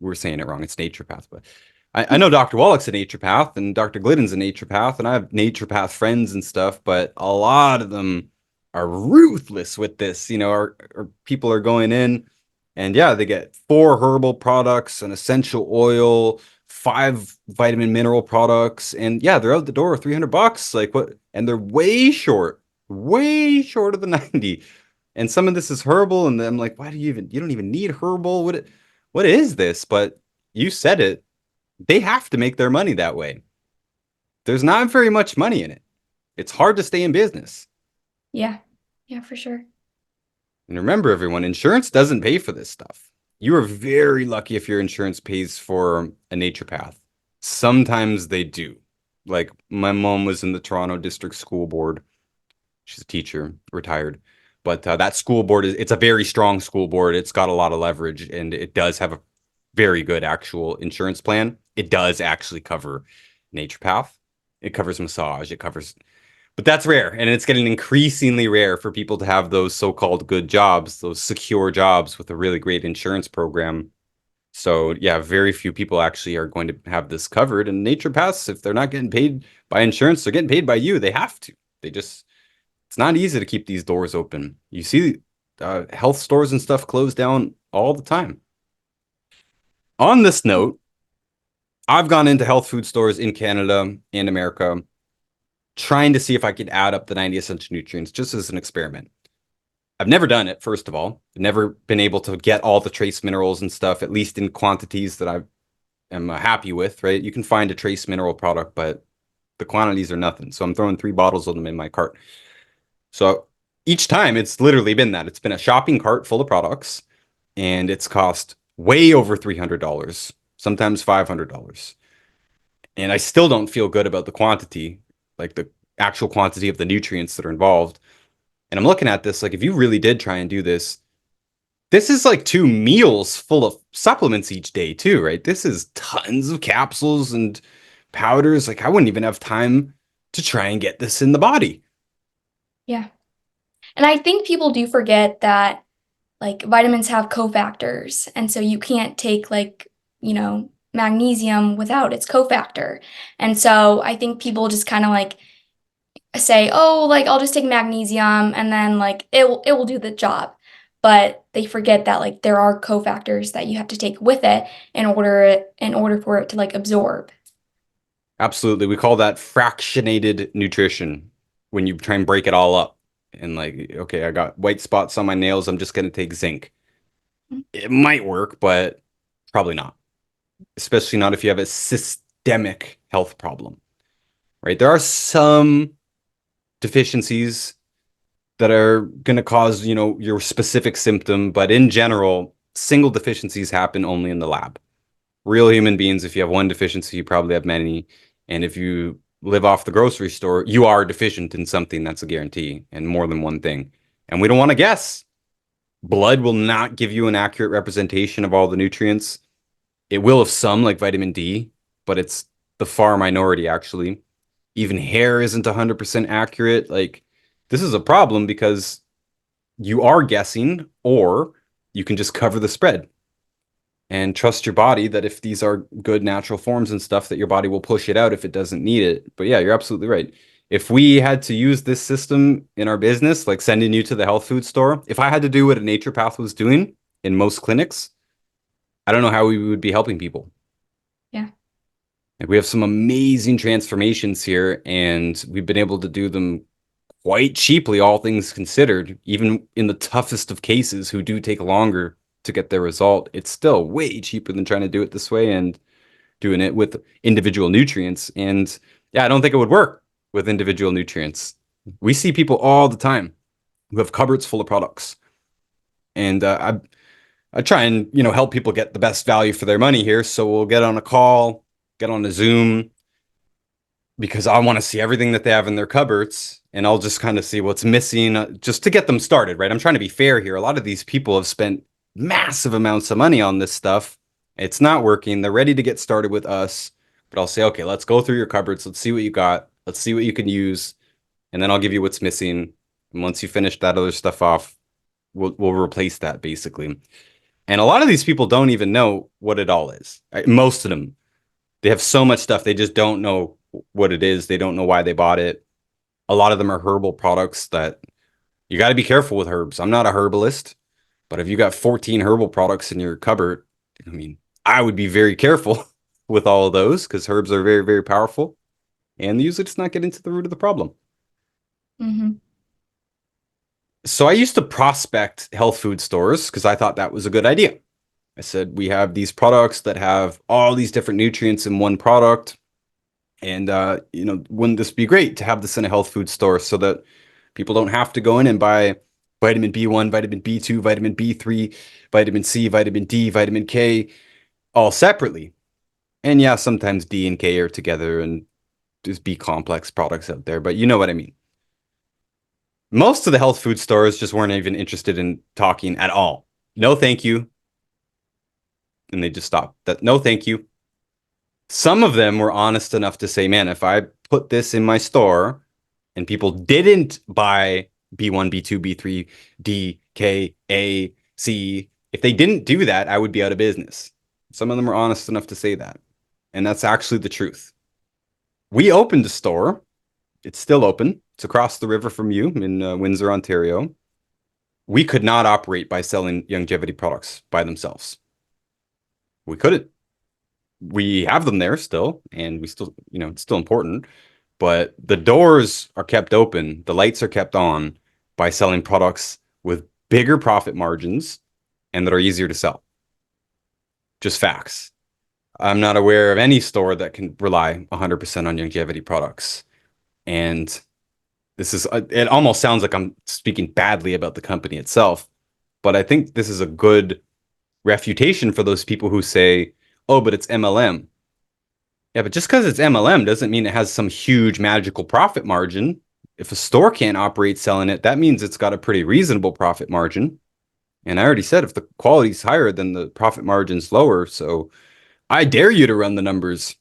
We're saying it wrong. It's naturopath, but I know Dr. Wallach's a naturopath and Dr. Glidden's a naturopath, and I have naturopath friends and stuff, but a lot of them are ruthless with this. Or people are going in and yeah, they get 4 herbal products, an essential oil, 5 vitamin mineral products, and yeah, they're out the door $300. Like what? And they're way short of the 90. And some of this is herbal, and I'm like, why do you don't even need herbal? What is this? But you said it. They have to make their money that way. There's not very much money in it. It's hard to stay in business. Yeah. Yeah, for sure. And remember, everyone, insurance doesn't pay for this stuff. You are very lucky if your insurance pays for a naturopath. Sometimes they do. Like my mom was in the Toronto District School Board. She's a teacher, retired. But that school board it's a very strong school board. It's got a lot of leverage and it does have a very good actual insurance plan. It does actually cover naturopath. It covers massage. But that's rare. And it's getting increasingly rare for people to have those so-called good jobs, those secure jobs with a really great insurance program. So yeah, very few people actually are going to have this covered. And naturopaths, if they're not getting paid by insurance, they're getting paid by you. They have to. It's not easy to keep these doors open. You see health stores and stuff close down all the time. On this note, I've gone into health food stores in Canada and America trying to see if I could add up the 90 essential nutrients just as an experiment. I've never done it, first of all. I've never been able to get all the trace minerals and stuff, at least in quantities that I am happy with, right? You can find a trace mineral product, but the quantities are nothing. So I'm throwing 3 bottles of them in my cart. So each time it's literally been that. It's been a shopping cart full of products and it's cost way over $300, sometimes $500. And I still don't feel good about the quantity, like the actual quantity of the nutrients that are involved. And I'm looking at this, like if you really did try and do this, this is like 2 meals full of supplements each day too, right? This is tons of capsules and powders. Like I wouldn't even have time to try and get this in the body. Yeah. And I think people do forget that like vitamins have cofactors. And so you can't take like, magnesium without its cofactor. And so I think people just kind of like say, "Oh, like I'll just take magnesium and then like it will do the job." But they forget that like there are cofactors that you have to take with it in order for it to like absorb. Absolutely. We call that fractionated nutrition. when you try and break it all up and like, okay, I got white spots on my nails, I'm just going to take zinc. It might work, but probably not, especially not if you have a systemic health problem, right? There are some deficiencies that are going to cause, your specific symptom, but in general, single deficiencies happen only in the lab. Real human beings, if you have one deficiency, you probably have many. And if you live off the grocery store, you are deficient in something, that's a guarantee, and more than one thing. And we don't want to guess. Blood will not give you an accurate representation of all the nutrients. It will of some, like vitamin D, but it's the far minority, actually. Even hair isn't 100% accurate. Like, this is a problem because you are guessing, or you can just cover the spread and trust your body that if these are good natural forms and stuff, that your body will push it out if it doesn't need it. But yeah, you're absolutely right. If we had to use this system in our business, like sending you to the health food store, if I had to do what a naturopath was doing in most clinics, I don't know how we would be helping people. Yeah. Like, we have some amazing transformations here, and we've been able to do them quite cheaply, all things considered. Even in the toughest of cases, who do take longer to get their result, it's still way cheaper than trying to do it this way and doing it with individual nutrients. And yeah, I don't think it would work with individual nutrients. We see people all the time who have cupboards full of products, and I try and help people get the best value for their money here. So we'll get on a call, get on a Zoom, because I want to see everything that they have in their cupboards, and I'll just kind of see what's missing, just to get them started, right? I'm trying to be fair here. A lot of these people have spent massive amounts of money on this stuff. It's not working. They're ready to get started with us, but I'll say, okay, let's go through your cupboards. Let's see what you got. Let's see what you can use, and then I'll give you what's missing. And once you finish that other stuff off, we'll replace that basically. And a lot of these people don't even know what it all is. Right? Most of them, they have so much stuff, they just don't know what it is. They don't know why they bought it. A lot of them are herbal products that you got to be careful with herbs. I'm not a herbalist, but if you got 14 herbal products in your cupboard, I mean, I would be very careful with all of those, because herbs are very, very powerful, and usually just not get into the root of the problem. Mm-hmm. So I used to prospect health food stores because I thought that was a good idea. I said, we have these products that have all these different nutrients in one product. And, wouldn't this be great to have this in a health food store so that people don't have to go in and buy vitamin B1, vitamin B2, vitamin B3, vitamin C, vitamin D, vitamin K, all separately. And yeah, sometimes D and K are together, and there's B complex products out there, but you know what I mean. Most of the health food stores just weren't even interested in talking at all. No, thank you. And they just stopped. That, no, thank you. Some of them were honest enough to say, man, if I put this in my store and people didn't buy B1, B2, B3, D, K, A, C, if they didn't do that, I would be out of business. Some of them were honest enough to say that. And that's actually the truth. We opened a store. It's still open. It's across the river from you in Windsor, Ontario. We could not operate by selling longevity products by themselves. We couldn't. We have them there still, and we still, it's still important, but the doors are kept open, the lights are kept on by selling products with bigger profit margins and that are easier to sell. Just facts. I'm not aware of any store that can rely 100% on longevity products. And this is, it almost sounds like I'm speaking badly about the company itself, but I think this is a good refutation for those people who say, oh, but it's MLM. Yeah, but just because it's MLM doesn't mean it has some huge magical profit margin. If a store can't operate selling it, that means it's got a pretty reasonable profit margin. And I already said, if the quality's higher, then the profit margin's lower. So I dare you to run the numbers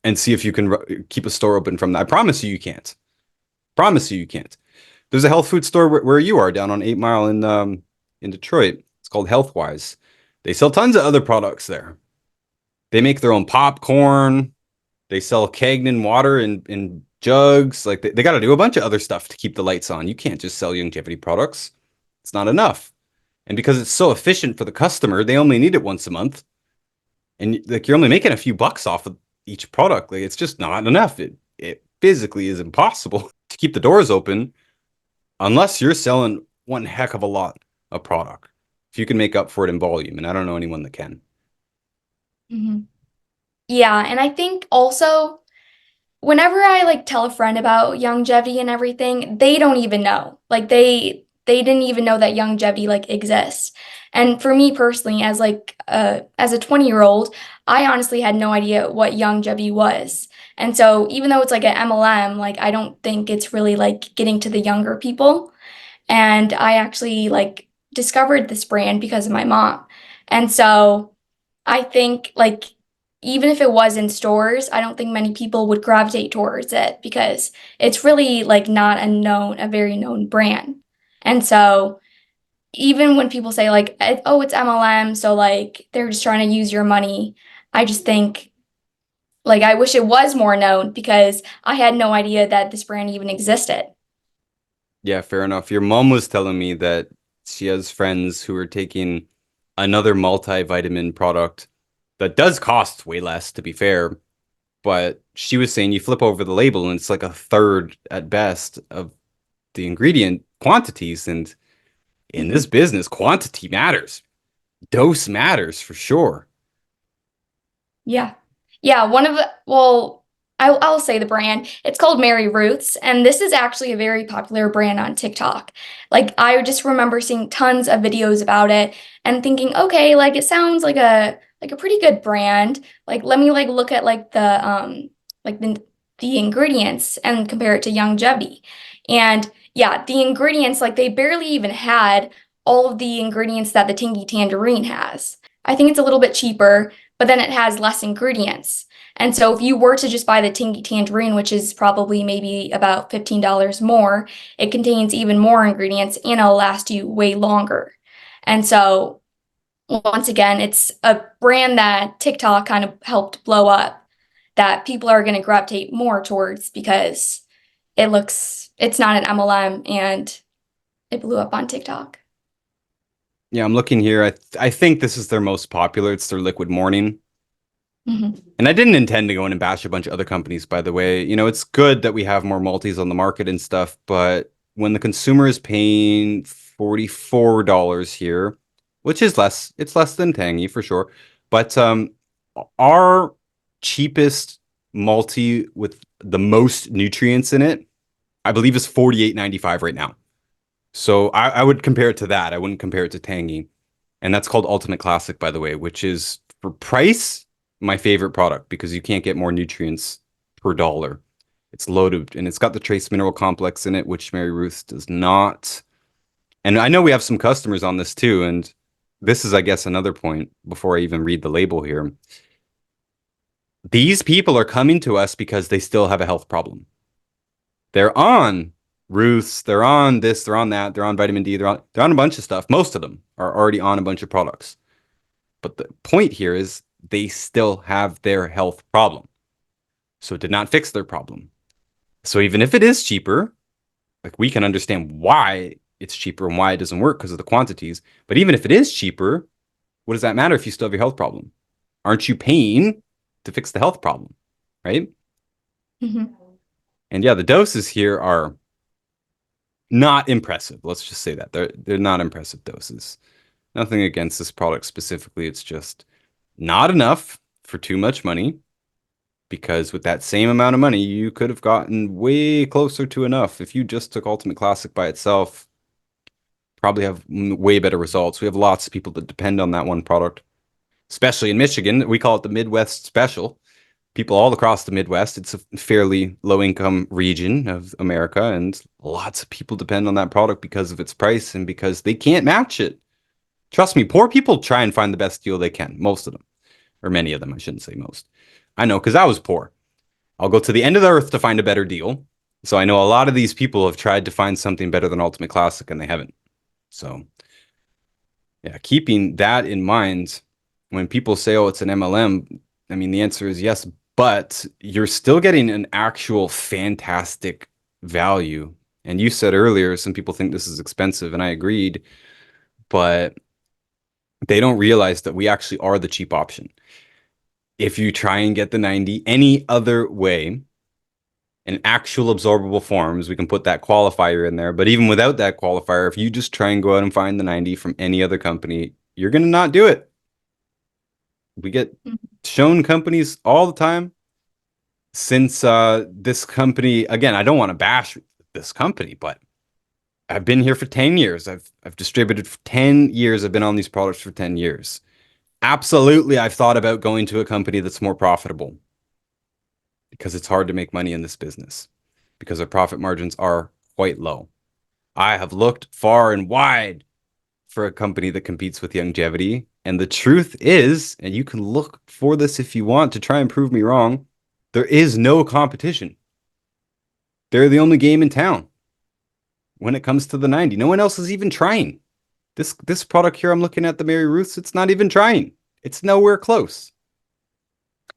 and see if you can keep a store open from that. I promise you can't. Promise you can't. There's a health food store where you are, down on 8 Mile in Detroit. It's called Healthwise. They sell tons of other products there. They make their own popcorn. They sell Cagnan water in jugs. Like, they got to do a bunch of other stuff to keep the lights on. You can't just sell longevity products. It's not enough. And because it's so efficient for the customer, they only need it once a month. And like, you're only making a few bucks off of each product. Like, it's just not enough. It physically is impossible to keep the doors open unless you're selling one heck of a lot of product. If you can make up for it in volume, and I don't know anyone that can. Hmm. Yeah, and I think also whenever I like tell a friend about longevity and everything, they don't even know. Like they didn't even know that longevity like exists. And for me personally, as a 20-year-old, I honestly had no idea what longevity was. And so even though it's like an MLM, like I don't think it's really like getting to the younger people. And I actually like discovered this brand because of my mom. And so I think like even if it was in stores, I don't think many people would gravitate towards it because it's really like not a very known brand. And so even when people say like, oh, it's MLM, so like they're just trying to use your money, I just think like I wish it was more known because I had no idea that this brand even existed. Yeah, fair enough. Your mom was telling me that she has friends who are taking another multivitamin product that does cost way less, to be fair. But she was saying you flip over the label and it's like a third at best of the ingredient quantities. And in this business, quantity matters. Dose matters for sure. Yeah. Yeah, I'll say the brand. It's called Mary Ruth's, and this is actually a very popular brand on TikTok. Like I just remember seeing tons of videos about it and thinking, okay, like it sounds like a pretty good brand. Like let me like look at like the ingredients and compare it to Youngevity. And yeah, the ingredients like they barely even had all of the ingredients that the Tingy Tangerine has. I think it's a little bit cheaper, but then it has less ingredients. And so if you were to just buy the Tingy Tangerine, which is probably maybe about $15 more, it contains even more ingredients and it'll last you way longer. And so once again, it's a brand that TikTok kind of helped blow up that people are going to gravitate more towards because it's not an MLM and it blew up on TikTok. Yeah, I'm looking here. I think this is their most popular. It's their liquid morning. Hmm. And I didn't intend to go in and bash a bunch of other companies, by the way. You know, it's good that we have more multis on the market and stuff, but when the consumer is paying $44 here, which is less, it's less than Tangy for sure. But our cheapest multi with the most nutrients in it, I believe is 48.95 right now. So I would compare it to that. I wouldn't compare it to Tangy. And that's called Ultimate Classic, by the way, which is for price, my favorite product because you can't get more nutrients per dollar. It's loaded and it's got the trace mineral complex in it, which Mary Ruth does not. And I know we have some customers on this too. And this is, I guess, another point before I even read the label here. These people are coming to us because they still have a health problem. They're on Ruth's, they're on this, they're on that, they're on vitamin D, they're on a bunch of stuff. Most of them are already on a bunch of products. But the point here is they still have their health problem. So it did not fix their problem. So even if it is cheaper, like we can understand why it's cheaper and why it doesn't work because of the quantities. But even if it is cheaper, what does that matter if you still have your health problem? Aren't you paying to fix the health problem? Right? Hmm. And yeah, the doses here are not impressive. Let's just say that. They're not impressive doses. Nothing against this product specifically. It's just not enough for too much money because with that same amount of money, you could have gotten way closer to enough. If you just took Ultimate Classic by itself, probably have way better results. We have lots of people that depend on that one product, especially in Michigan. We call it the Midwest Special. People all across the Midwest. It's a fairly low income region of America, and lots of people depend on that product because of its price and because they can't match it. Trust me, poor people try and find the best deal they can. Most of them, or many of them, I shouldn't say most. I know because I was poor. I'll go to the end of the earth to find a better deal. So I know a lot of these people have tried to find something better than Ultimate Classic and they haven't. So yeah, keeping that in mind, when people say, oh, it's an MLM, I mean, the answer is yes, but you're still getting an actual fantastic value. And you said earlier, some people think this is expensive, and I agreed, but they don't realize that we actually are the cheap option. If you try and get the 90 any other way, in actual absorbable forms. We can put that qualifier in there. But even without that qualifier, if you just try and go out and find the 90 from any other company, you're going to not do it. We get shown companies all the time. Since this company, again, I don't want to bash this company, but I've been here for 10 years. I've distributed for 10 years. I've been on these products for 10 years. Absolutely, I've thought about going to a company that's more profitable because it's hard to make money in this business because our profit margins are quite low. I have looked far and wide for a company that competes with longevity. And the truth is, and you can look for this if you want to try and prove me wrong, there is no competition. They're the only game in town when it comes to the 90. No one else is even trying. This product here I'm looking at, the Mary Ruth's, it's not even trying. It's nowhere close.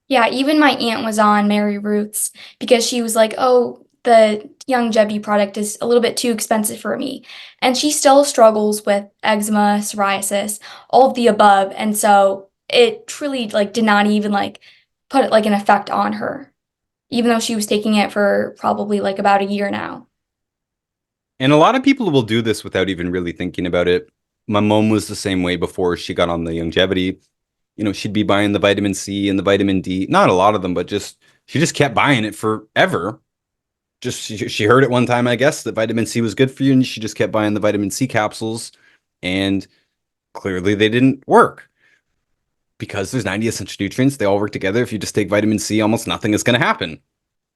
Yeah, even my aunt was on Mary Ruth's because she was like, "Oh, the longevity product is a little bit too expensive for me." And she still struggles with eczema, psoriasis, all of the above. And so it truly like did not even like put it like an effect on her, even though she was taking it for probably like about a year now. And a lot of people will do this without even really thinking about it. My mom was the same way before she got on the longevity. You know, she'd be buying the vitamin C and the vitamin D. Not a lot of them, but just she just kept buying it forever. Just she heard it one time, I guess, that vitamin C was good for you, and she just kept buying the vitamin C capsules, and clearly they didn't work because there's 90 essential nutrients. They all work together. If you just take vitamin C, almost nothing is going to happen.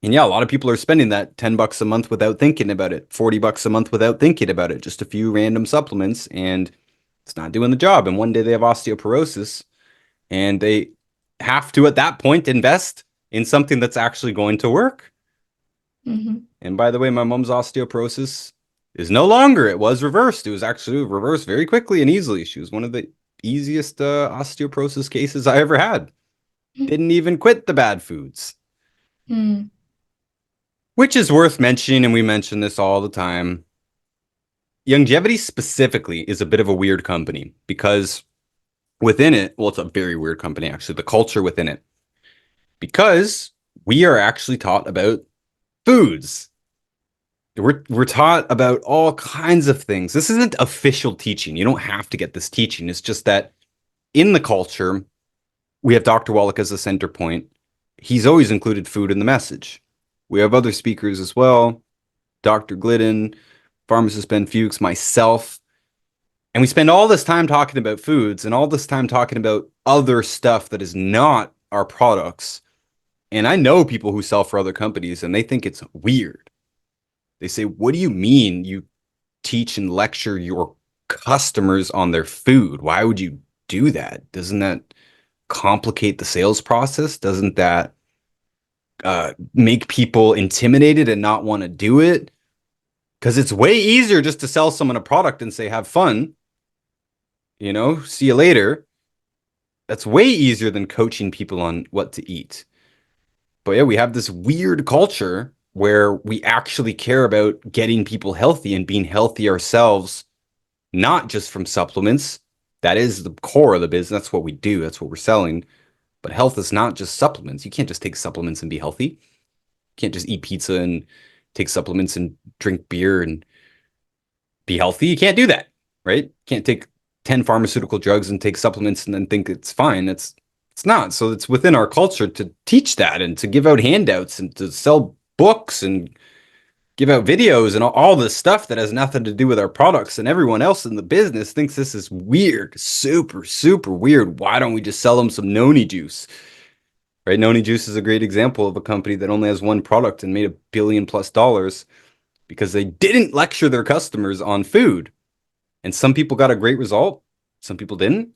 And yeah, a lot of people are spending that $10 a month without thinking about it, $40 a month without thinking about it, just a few random supplements, and it's not doing the job. And one day they have osteoporosis, and they have to, at that point, invest in something that's actually going to work. Hmm. And by the way, my mom's osteoporosis is no longer. It was reversed. It was actually reversed very quickly and easily. She was one of the easiest osteoporosis cases I ever had. Didn't even quit the bad foods. Mm. Which is worth mentioning, and we mention this all the time. Longevity specifically is a bit of a weird company because within it, well, it's a very weird company, actually, the culture within it, because we are actually taught about foods. We're taught about all kinds of things. This isn't official teaching. You don't have to get this teaching. It's just that in the culture, we have Dr. Wallach as a center point. He's always included food in the message. We have other speakers as well, Dr. Glidden, pharmacist Ben Fuchs, myself. And we spend all this time talking about foods and all this time talking about other stuff that is not our products. And I know people who sell for other companies and they think it's weird. They say, what do you mean you teach and lecture your customers on their food? Why would you do that? Doesn't that complicate the sales process? Doesn't that make people intimidated and not want to do it? Because it's way easier just to sell someone a product and say, have fun, you know, see you later. That's way easier than coaching people on what to eat. But yeah, we have this weird culture where we actually care about getting people healthy and being healthy ourselves, not just from supplements. That is the core of the business. That's what we do. That's what we're selling. But health is not just supplements. You can't just take supplements and be healthy. You can't just eat pizza and take supplements and drink beer and be healthy. You can't do that, right? You can't take 10 pharmaceutical drugs and take supplements and then think it's fine. It's not. So it's within our culture to teach that and to give out handouts and to sell books and give out videos and all this stuff that has nothing to do with our products. And everyone else in the business thinks this is weird, super, super weird. Why don't we just sell them some noni juice? Right? Noni juice is a great example of a company that only has one product and made $1 billion+ because they didn't lecture their customers on food. And some people got a great result. Some people didn't.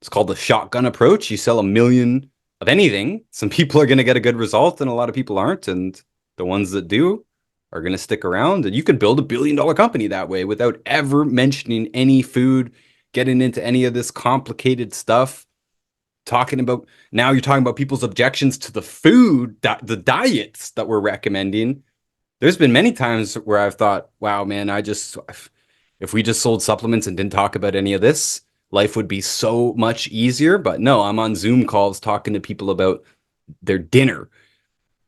It's called the shotgun approach. You sell 1 million of anything. Some people are going to get a good result and a lot of people aren't. And the ones that do are going to stick around. And you could build $1 billion company that way without ever mentioning any food, getting into any of this complicated stuff. Now you're talking about people's objections to the food, the diets that we're recommending. There's been many times where I've thought, wow, man, if we just sold supplements and didn't talk about any of this, life would be so much easier. But no, I'm on Zoom calls talking to people about their dinner.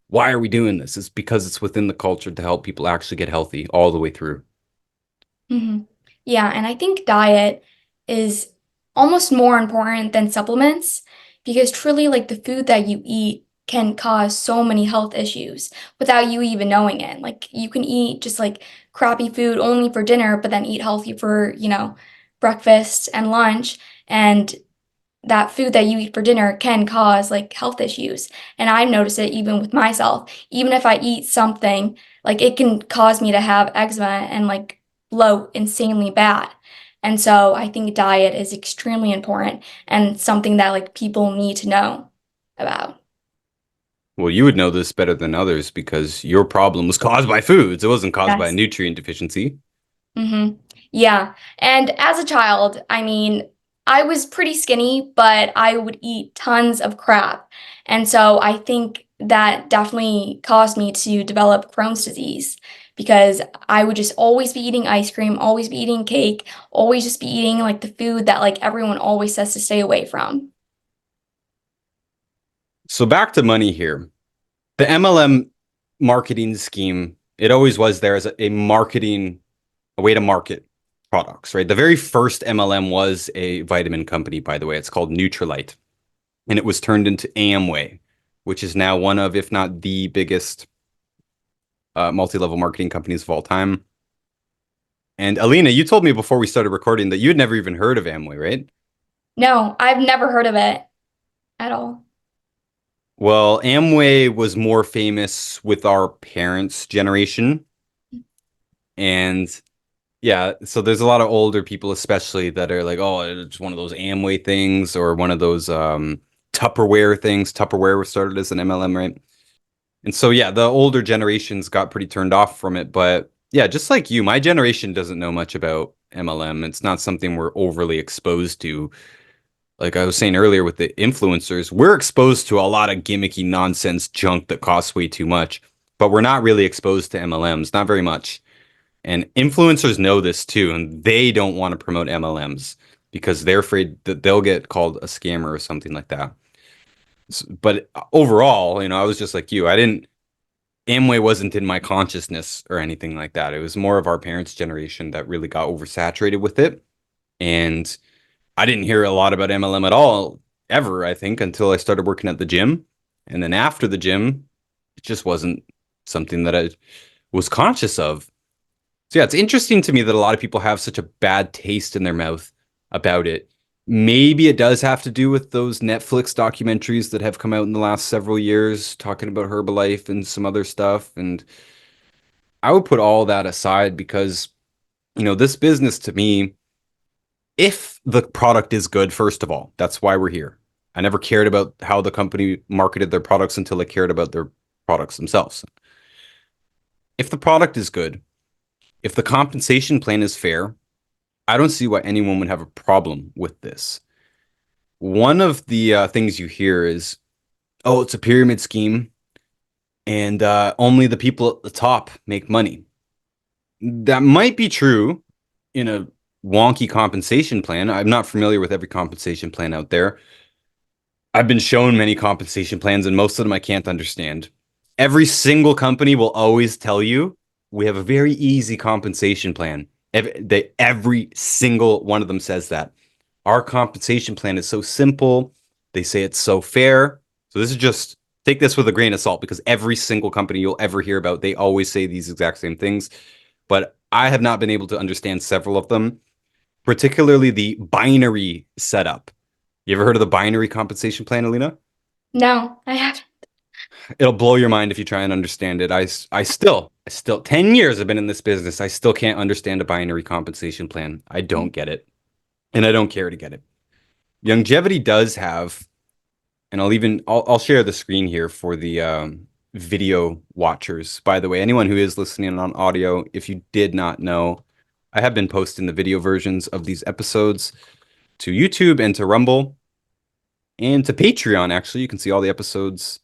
Why are we doing this? It's because it's within the culture to help people actually get healthy all the way through. Hmm. Yeah, and I think diet is almost more important than supplements because truly, like the food that you eat can cause so many health issues without you even knowing it. Like you can eat just like crappy food only for dinner, but then eat healthy for, breakfast and lunch. And that food that you eat for dinner can cause like health issues. And I've noticed it even with myself. Even if I eat something, like it can cause me to have eczema and like bloat insanely bad. And so I think diet is extremely important and something that like people need to know about. Well, you would know this better than others because your problem was caused by foods. It wasn't caused by a Yes. nutrient deficiency. Mm-hmm. Yeah. And as a child, I mean, I was pretty skinny, but I would eat tons of crap. And so I think that definitely caused me to develop Crohn's disease because I would just always be eating ice cream, always be eating cake, always just be eating like the food that like everyone always says to stay away from. So back to money here. The MLM marketing scheme, it always was there as a marketing, a way to market products, right? The very first MLM was a vitamin company, by the way. It's called Nutrilite, and it was turned into Amway, which is now one of, if not the biggest multi-level marketing companies of all time. And Alina, you told me before we started recording that you'd never even heard of Amway, right? No, I've never heard of it at all. Well, Amway was more famous with our parents' generation. And yeah, so there's a lot of older people, especially, that are like, oh, it's one of those Amway things or one of those Tupperware things. Tupperware was started as an MLM, right? And so, yeah, the older generations got pretty turned off from it. But yeah, just like you, my generation doesn't know much about MLM. It's not something we're overly exposed to. Like I was saying earlier with the influencers, we're exposed to a lot of gimmicky nonsense junk that costs way too much, but we're not really exposed to MLMs, not very much. And influencers know this too, and they don't want to promote MLMs because they're afraid that they'll get called a scammer or something like that. But overall, I was just like you. I didn't Amway wasn't in my consciousness or anything like that. It was more of our parents' generation that really got oversaturated with it. And I didn't hear a lot about MLM at all, ever, I think, until I started working at the gym. And then after the gym, it just wasn't something that I was conscious of. So yeah, it's interesting to me that a lot of people have such a bad taste in their mouth about it. Maybe it does have to do with those Netflix documentaries that have come out in the last several years talking about Herbalife and some other stuff. And I would put all that aside because, this business to me, if the product is good, first of all, that's why we're here. I never cared about how the company marketed their products until I cared about their products themselves. If the product is good, if the compensation plan is fair, I don't see why anyone would have a problem with this. One of the things you hear is, oh, it's a pyramid scheme and only the people at the top make money. That might be true in a wonky compensation plan. I'm not familiar with every compensation plan out there. I've been shown many compensation plans, and most of them I can't understand. Every single company will always tell you we have a very easy compensation plan. Every single one of them says that. Our compensation plan is so simple. They say it's so fair. So this is just take this with a grain of salt because every single company you'll ever hear about, they always say these exact same things. But I have not been able to understand several of them, particularly the binary setup. You ever heard of the binary compensation plan, Alina? No, I haven't. It'll blow your mind if you try and understand it. I still, 10 years I've been in this business. I still can't understand a binary compensation plan. I don't get it. And I don't care to get it. Longevity does have, and I'll share the screen here for the video watchers. By the way, anyone who is listening on audio, if you did not know, I have been posting the video versions of these episodes to YouTube and to Rumble and to Patreon. Actually, you can see all the episodes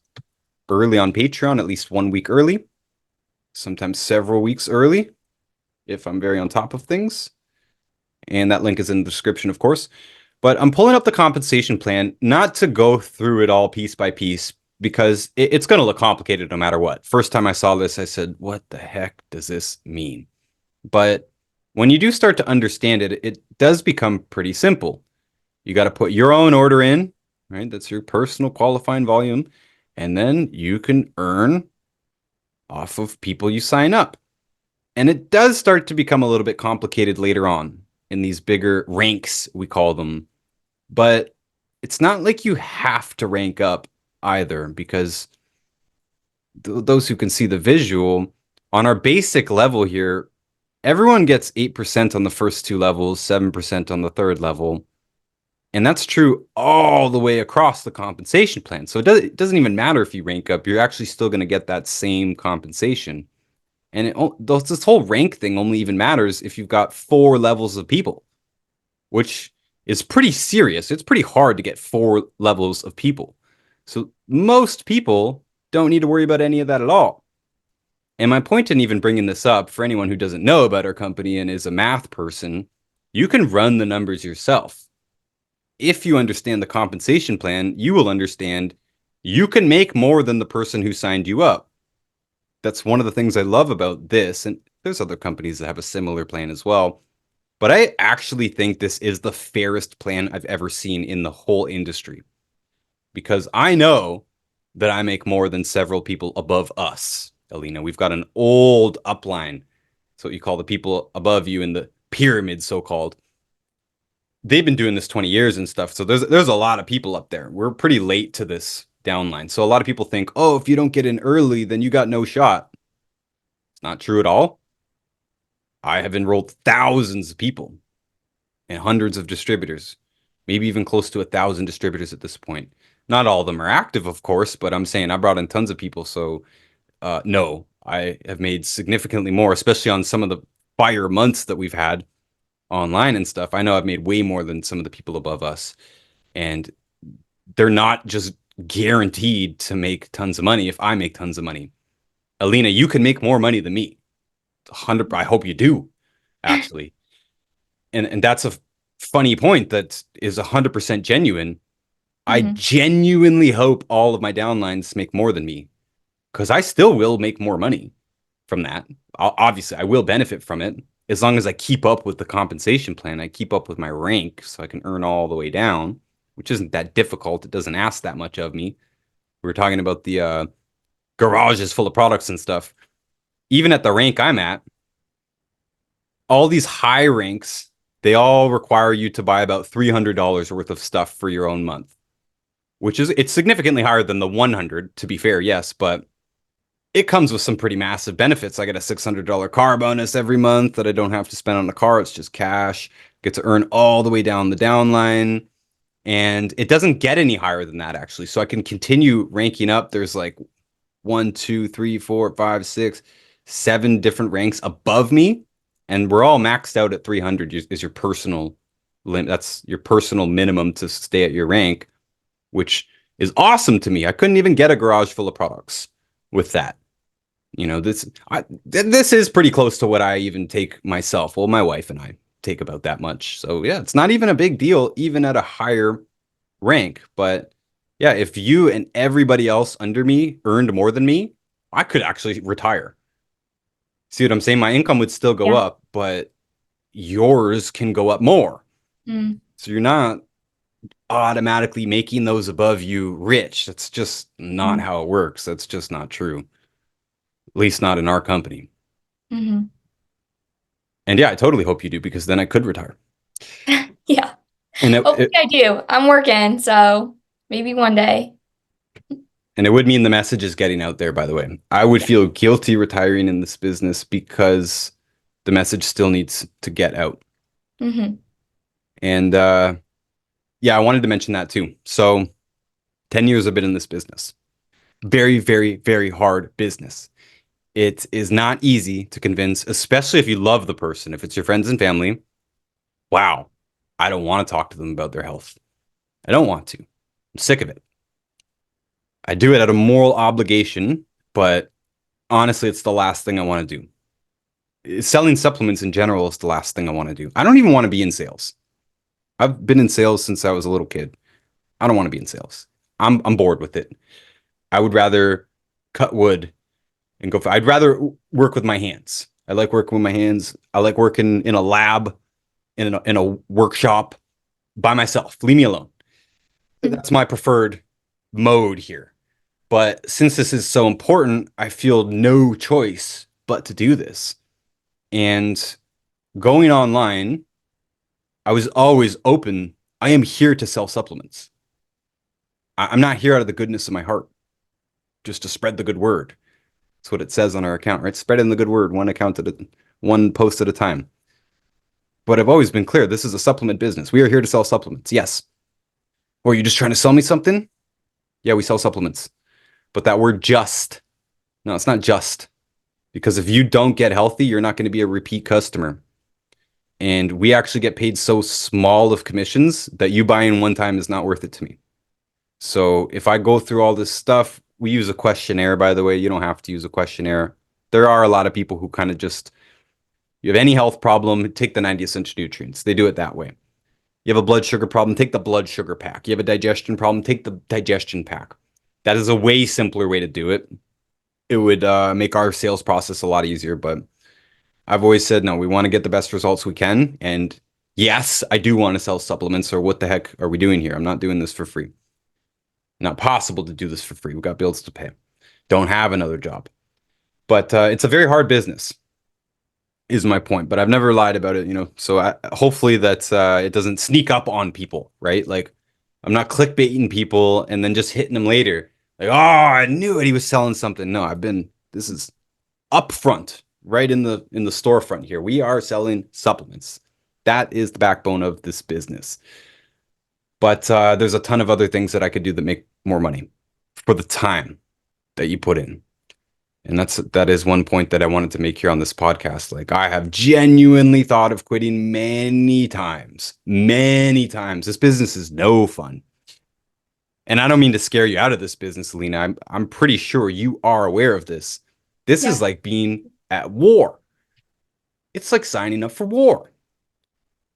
early on Patreon, at least 1 week early, sometimes several weeks early, if I'm very on top of things. And that link is in the description, of course. But I'm pulling up the compensation plan, not to go through it all piece by piece, because it's going to look complicated no matter what. First time I saw this, I said, what the heck does this mean? But when you do start to understand it, it does become pretty simple. You got to put your own order in, right? That's your personal qualifying volume. And then you can earn off of people you sign up. And it does start to become a little bit complicated later on in these bigger ranks, we call them. But it's not like you have to rank up either, because those who can see the visual, on our basic level here, everyone gets 8% on the first two levels, 7% on the third level. And that's true all the way across the compensation plan. So it doesn't even matter if you rank up, you're actually still going to get that same compensation. And this whole rank thing only even matters if you've got 4 levels of people, which is pretty serious. It's pretty hard to get 4 levels of people. So most people don't need to worry about any of that at all. And my point in even bringing this up, for anyone who doesn't know about our company and is a math person, you can run the numbers yourself. If you understand the compensation plan, you will understand you can make more than the person who signed you up. That's one of the things I love about this. And there's other companies that have a similar plan as well. But I actually think this is the fairest plan I've ever seen in the whole industry, because I know that I make more than several people above us. Elena, we've got an old upline. So what you call the people above you in the pyramid, so-called. They've been doing this 20 years and stuff. So there's a lot of people up there. We're pretty late to this downline. So a lot of people think, oh, if you don't get in early, then you got no shot. It's not true at all. I have enrolled thousands of people and hundreds of distributors, maybe even close to 1,000 distributors at this point. Not all of them are active, of course, but I'm saying I brought in tons of people. So no, I have made significantly more, especially on some of the fire months that we've had online and stuff. I know I've made way more than some of the people above us, and they're not just guaranteed to make tons of money if I make tons of money. Elena, you can make more money than me. 100. I hope you do, actually. And that's a funny point that is 100% genuine. I genuinely hope all of my downlines make more than me, because I still will make more money from that. Obviously, I will benefit from it as long as I keep up with the compensation plan. I keep up with my rank so I can earn all the way down, which isn't that difficult. It doesn't ask that much of me. We were talking about the garages full of products and stuff. Even at the rank I'm at, all these high ranks, they all require you to buy about $300 worth of stuff for your own month, which is, it's significantly higher than the 100, to be fair, yes, but it comes with some pretty massive benefits. I get a $600 car bonus every month that I don't have to spend on the car. It's just cash. Get to earn all the way down the downline. And it doesn't get any higher than that, actually. So I can continue ranking up. There's like 1, 2, 3, 4, 5, 6, 7 different ranks above me. And we're all maxed out at 300 is your personal limit. That's your personal minimum to stay at your rank, which is awesome to me. I couldn't even get a garage full of products with that. You know, this is pretty close to what I even take myself. Well, my wife and I take about that much. So yeah, it's not even a big deal, even at a higher rank. But yeah, if you and everybody else under me earned more than me, I could actually retire. See what I'm saying? My income would still go up, but yours can go up more. So you're not automatically making those above you rich. That's just not how it works. That's just not true. At least not in our company. And yeah, I totally hope you do, because then I could retire. Yeah. And hopefully I do. I'm working, so maybe one day. And it would mean the message is getting out there, by the way. I would feel guilty retiring in this business because the message still needs to get out. And yeah, I wanted to mention that too. So 10 years I've been in this business. Very, very, very hard business. It is not easy to convince, especially if you love the person. If it's your friends and family, wow, I don't want to talk to them about their health. I don't want to. I'm sick of it. I do it out of moral obligation, but honestly, it's the last thing I want to do. Selling supplements in general is the last thing I want to do. I don't even want to be in sales. I've been in sales since I was a little kid. I don't want to be in sales. I'm bored with it. I would rather cut wood and go. I'd rather work with my hands. I like working with my hands. I like working in a lab, in a workshop by myself. Leave me alone. Mhm. That's my preferred mode here. But since this is so important, I feel no choice but to do this. And going online, I was always open. I am here to sell supplements. I'm not here out of the goodness of my heart, just to spread the good word. That's what it says on our account, right? Spreading the good word, one post at a time. But I've always been clear, this is a supplement business. We are here to sell supplements. Yes. Or are you just trying to sell me something? Yeah, we sell supplements. But that word just, no, it's not just. Because if you don't get healthy, you're not going to be a repeat customer. And we actually get paid so small of commissions that you buying one time is not worth it to me. So if I go through all this stuff, we use a questionnaire, by the way. You don't have to use a questionnaire. There are a lot of people who kind of just, you have any health problem, take the 90 essential nutrients. They do it that way. You have a blood sugar problem, take the blood sugar pack. You have a digestion problem, take the digestion pack. That is a way simpler way to do it. It would make our sales process a lot easier, but I've always said, no, we want to get the best results we can. And yes, I do want to sell supplements, or what the heck are we doing here? I'm not doing this for free. Not possible to do this for free. We've got bills to pay. Don't have another job. But it's a very hard business, is my point. But I've never lied about it, So hopefully that it doesn't sneak up on people, right? Like, I'm not clickbaiting people and then just hitting them later. Like, oh, I knew it. He was selling something. No, this is upfront, right in the storefront here. We are selling supplements. That is the backbone of this business. But there's a ton of other things that I could do that make more money for the time that you put in. And that is one point that I wanted to make here on this podcast. Like, I have genuinely thought of quitting many times. Many times. This business is no fun. And I don't mean to scare you out of this business, Elena. I'm pretty sure you are aware of this. This is Yeah. like being at war. It's like signing up for war.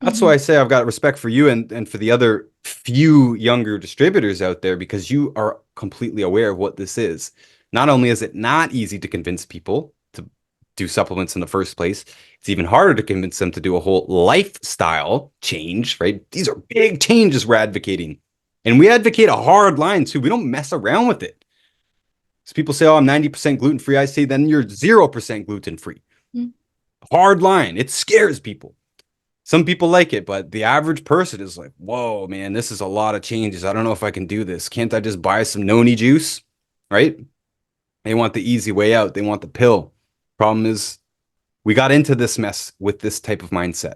That's why I Mhm. say I've got respect for you and for the other few younger distributors out there, because you are completely aware of what this is. Not only is it not easy to convince people to do supplements in the first place, it's even harder to convince them to do a whole lifestyle change, right? These are big changes we're advocating. And we advocate a hard line too. We don't mess around with it. So people say, oh, I'm 90% gluten free. I say, then you're 0% gluten free. Mhm. Hard line. It scares people. Some people like it, but the average person is like, whoa, man, this is a lot of changes. I don't know if I can do this. Can't I just buy some noni juice? Right? They want the easy way out. They want the pill. Problem is, we got into this mess with this type of mindset.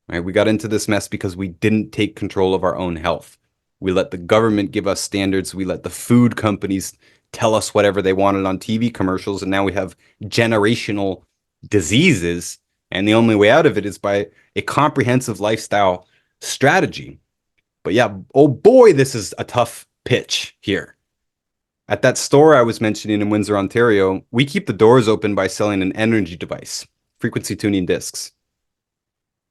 Right? We got into this mess because we didn't take control of our own health. We let the government give us standards. We let the food companies tell us whatever they wanted on TV commercials. And now we have generational diseases. And the only way out of it is by a comprehensive lifestyle strategy. But yeah, oh boy, this is a tough pitch here. At that store I was mentioning in Windsor, Ontario, we keep the doors open by selling an energy device, frequency tuning discs.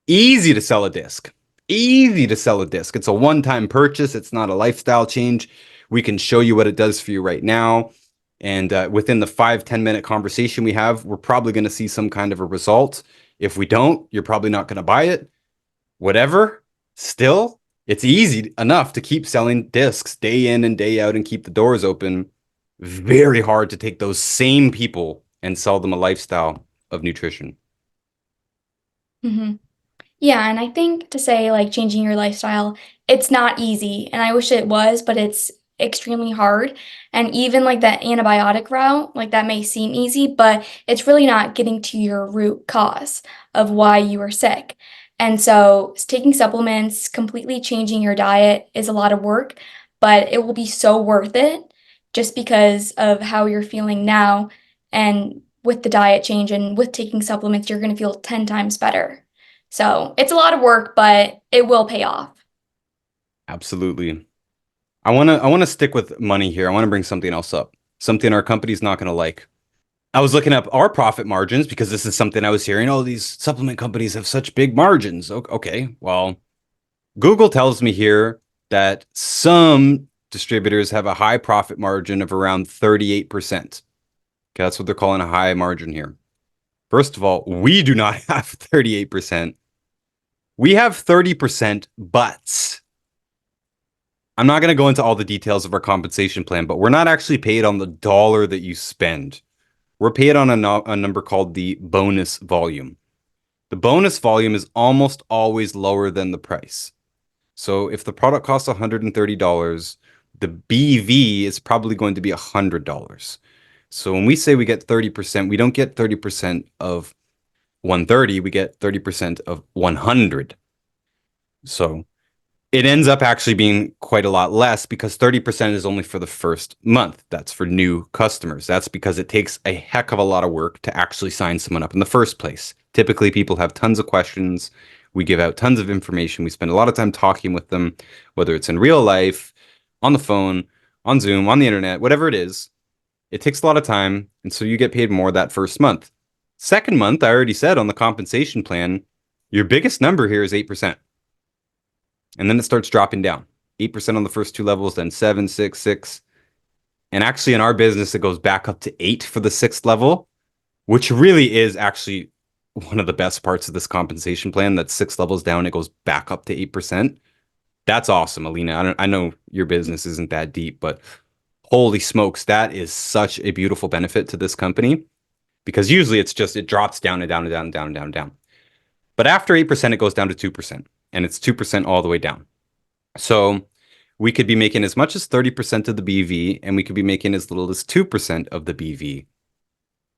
Easy to sell a disc. Easy to sell a disc. It's a one-time purchase. It's not a lifestyle change. We can show you what it does for you right now. And within the 5-10 minute conversation we have, we're probably going to see some kind of a result. If we don't, you're probably not going to buy it. Whatever. Still, it's easy enough to keep selling discs day in and day out and keep the doors open. Very hard to take those same people and sell them a lifestyle of nutrition. Mhm. Yeah, and I think to say, like, changing your lifestyle, it's not easy, and I wish it was, but it's extremely hard, and even, like, that antibiotic route, like, that may seem easy, but it's really not getting to your root cause of why you are sick, and so taking supplements, completely changing your diet is a lot of work, but it will be so worth it just because of how you're feeling now, and with the diet change and with taking supplements, you're gonna feel 10 times better. So it's a lot of work, but it will pay off. Absolutely. I want to stick with money here. I want to bring something else up. Something our company's not going to like. I was looking up our profit margins because this is something I was hearing. Oh, these supplement companies have such big margins. Okay, well, Google tells me here that some distributors have a high profit margin of around 38%. Okay, that's what they're calling a high margin here. First of all, we do not have 38%. We have 30%, but I'm not going to go into all the details of our compensation plan, but we're not actually paid on the dollar that you spend. We're paid on a number called the bonus volume. The bonus volume is almost always lower than the price. So if the product costs $130, the BV is probably going to be $100. So when we say we get 30%, we don't get 30% of 130, we get 30% of 100. So it ends up actually being quite a lot less because 30% is only for the first month. That's for new customers. That's because it takes a heck of a lot of work to actually sign someone up in the first place. Typically, people have tons of questions. We give out tons of information. We spend a lot of time talking with them, whether it's in real life, on the phone, on Zoom, on the internet, whatever it is. It takes a lot of time, and so you get paid more that first month. Second month, I already said on the compensation plan, your biggest number here is 8%. And then it starts dropping down. 8% on the first two levels, then 7, 6, 6. And actually in our business, it goes back up to 8 for the sixth level, which really is actually one of the best parts of this compensation plan. That 6 levels down, it goes back up to 8%. That's awesome, Elena. I know your business isn't that deep, but holy smokes, that is such a beautiful benefit to this company because usually it's just, it drops down and down and down and down and down and down. But after 8%, it goes down to 2%. And it's 2% all the way down. So we could be making as much as 30% of the BV, and we could be making as little as 2% of the BV.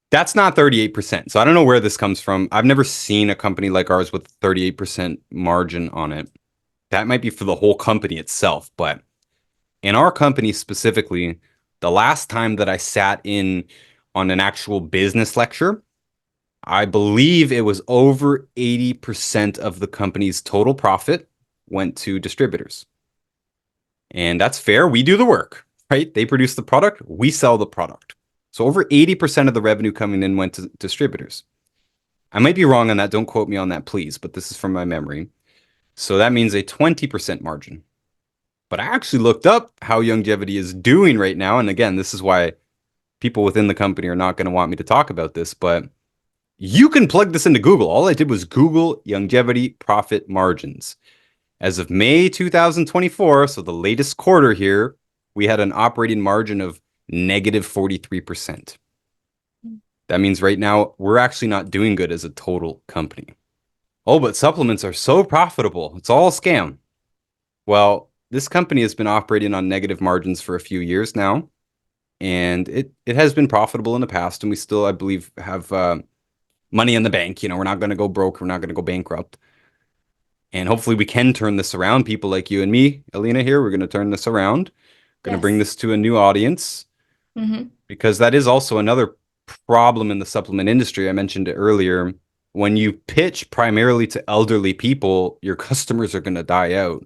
That's not 38%. So I don't know where this comes from. I've never seen a company like ours with 38% margin on it. That might be for the whole company itself. But in our company specifically, the last time that I sat in on an actual business lecture, I believe it was over 80% of the company's total profit went to distributors. And that's fair. We do the work, right? They produce the product, we sell the product. So over 80% of the revenue coming in went to distributors. I might be wrong on that. Don't quote me on that, please, but this is from my memory. So that means a 20% margin. But I actually looked up how Youngevity is doing right now. And again, this is why people within the company are not going to want me to talk about this, but you can plug this into Google. All I did was Google Youngevity profit margins. As of May 2024, so the latest quarter here, we had an operating margin of negative 43%. That means right now we're actually not doing good as a total company. Oh, but supplements are so profitable. It's all a scam. Well, this company has been operating on negative margins for a few years now, and it has been profitable in the past, and we still, I believe, have money in the bank. You know, we're not going to go broke. We're not going to go bankrupt. And hopefully we can turn this around. People like you and me, Elena here, we're going to turn this around. Going to bring this to a new audience. Because that is also another problem in the supplement industry. I mentioned it earlier. When you pitch primarily to elderly people, your customers are going to die out.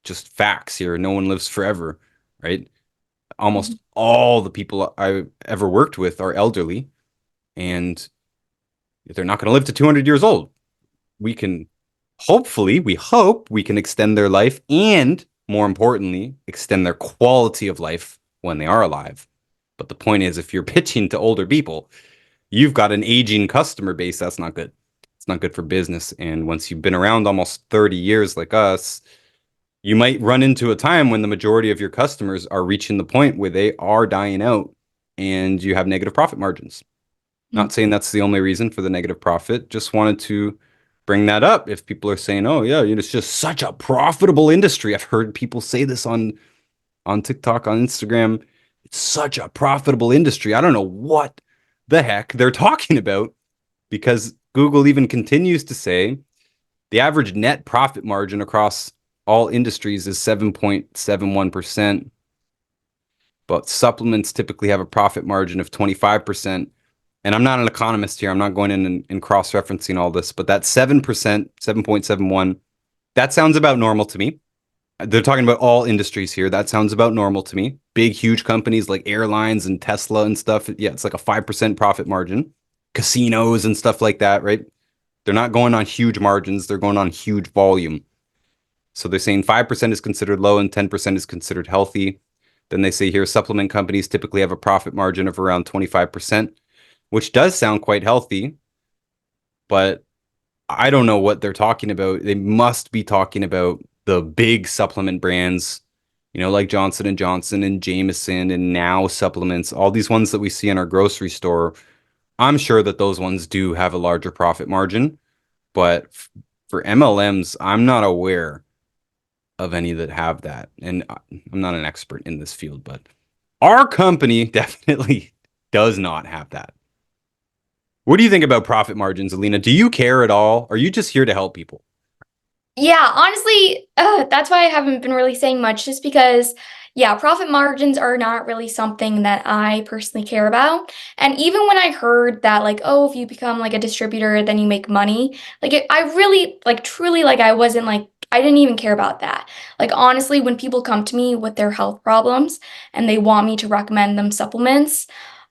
Just facts here. No one lives forever, right? Almost all the people I've ever worked with are elderly, and they're not going to live to 200 years old. We can hopefully, we hope we can extend their life and, more importantly, extend their quality of life when they are alive. But the point is, if you're pitching to older people, you've got an aging customer base. That's not good. It's not good for business. And once you've been around almost 30 years like us, you might run into a time when the majority of your customers are reaching the point where they are dying out and you have negative profit margins. Not saying that's the only reason for the negative profit. Just wanted to bring that up. If people are saying, oh, yeah, it's just such a profitable industry. I've heard people say this on TikTok, on Instagram. It's such a profitable industry. I don't know what the heck they're talking about, because Google even continues to say the average net profit margin across all industries is 7.71%. But supplements typically have a profit margin of 25%. And I'm not an economist here. I'm not going in and cross-referencing all this, but that 7%, 7.71, that sounds about normal to me. They're talking about all industries here. That sounds about normal to me. Big, huge companies like airlines and Tesla and stuff. Yeah, it's like a 5% profit margin. Casinos and stuff like that, right? They're not going on huge margins. They're going on huge volume. So they're saying 5% is considered low and 10% is considered healthy. Then they say here supplement companies typically have a profit margin of around 25%, which does sound quite healthy, but I don't know what they're talking about. They must be talking about the big supplement brands, like Johnson and Johnson and Jameson and Now supplements, all these ones that we see in our grocery store. I'm sure that those ones do have a larger profit margin, but for MLMs, I'm not aware of any that have that. And I'm not an expert in this field, but our company definitely does not have that. What do you think about profit margins, Elena? Do you care at all? Are you just here to help people? Yeah, honestly, that's why I haven't been really saying much, just because, yeah, profit margins are not really something that I personally care about. And even when I heard that, like, oh, if you become like a distributor, then you make money, I really, like, truly, like, I wasn't like, I didn't even care about that. Like, honestly, when people come to me with their health problems and they want me to recommend them supplements,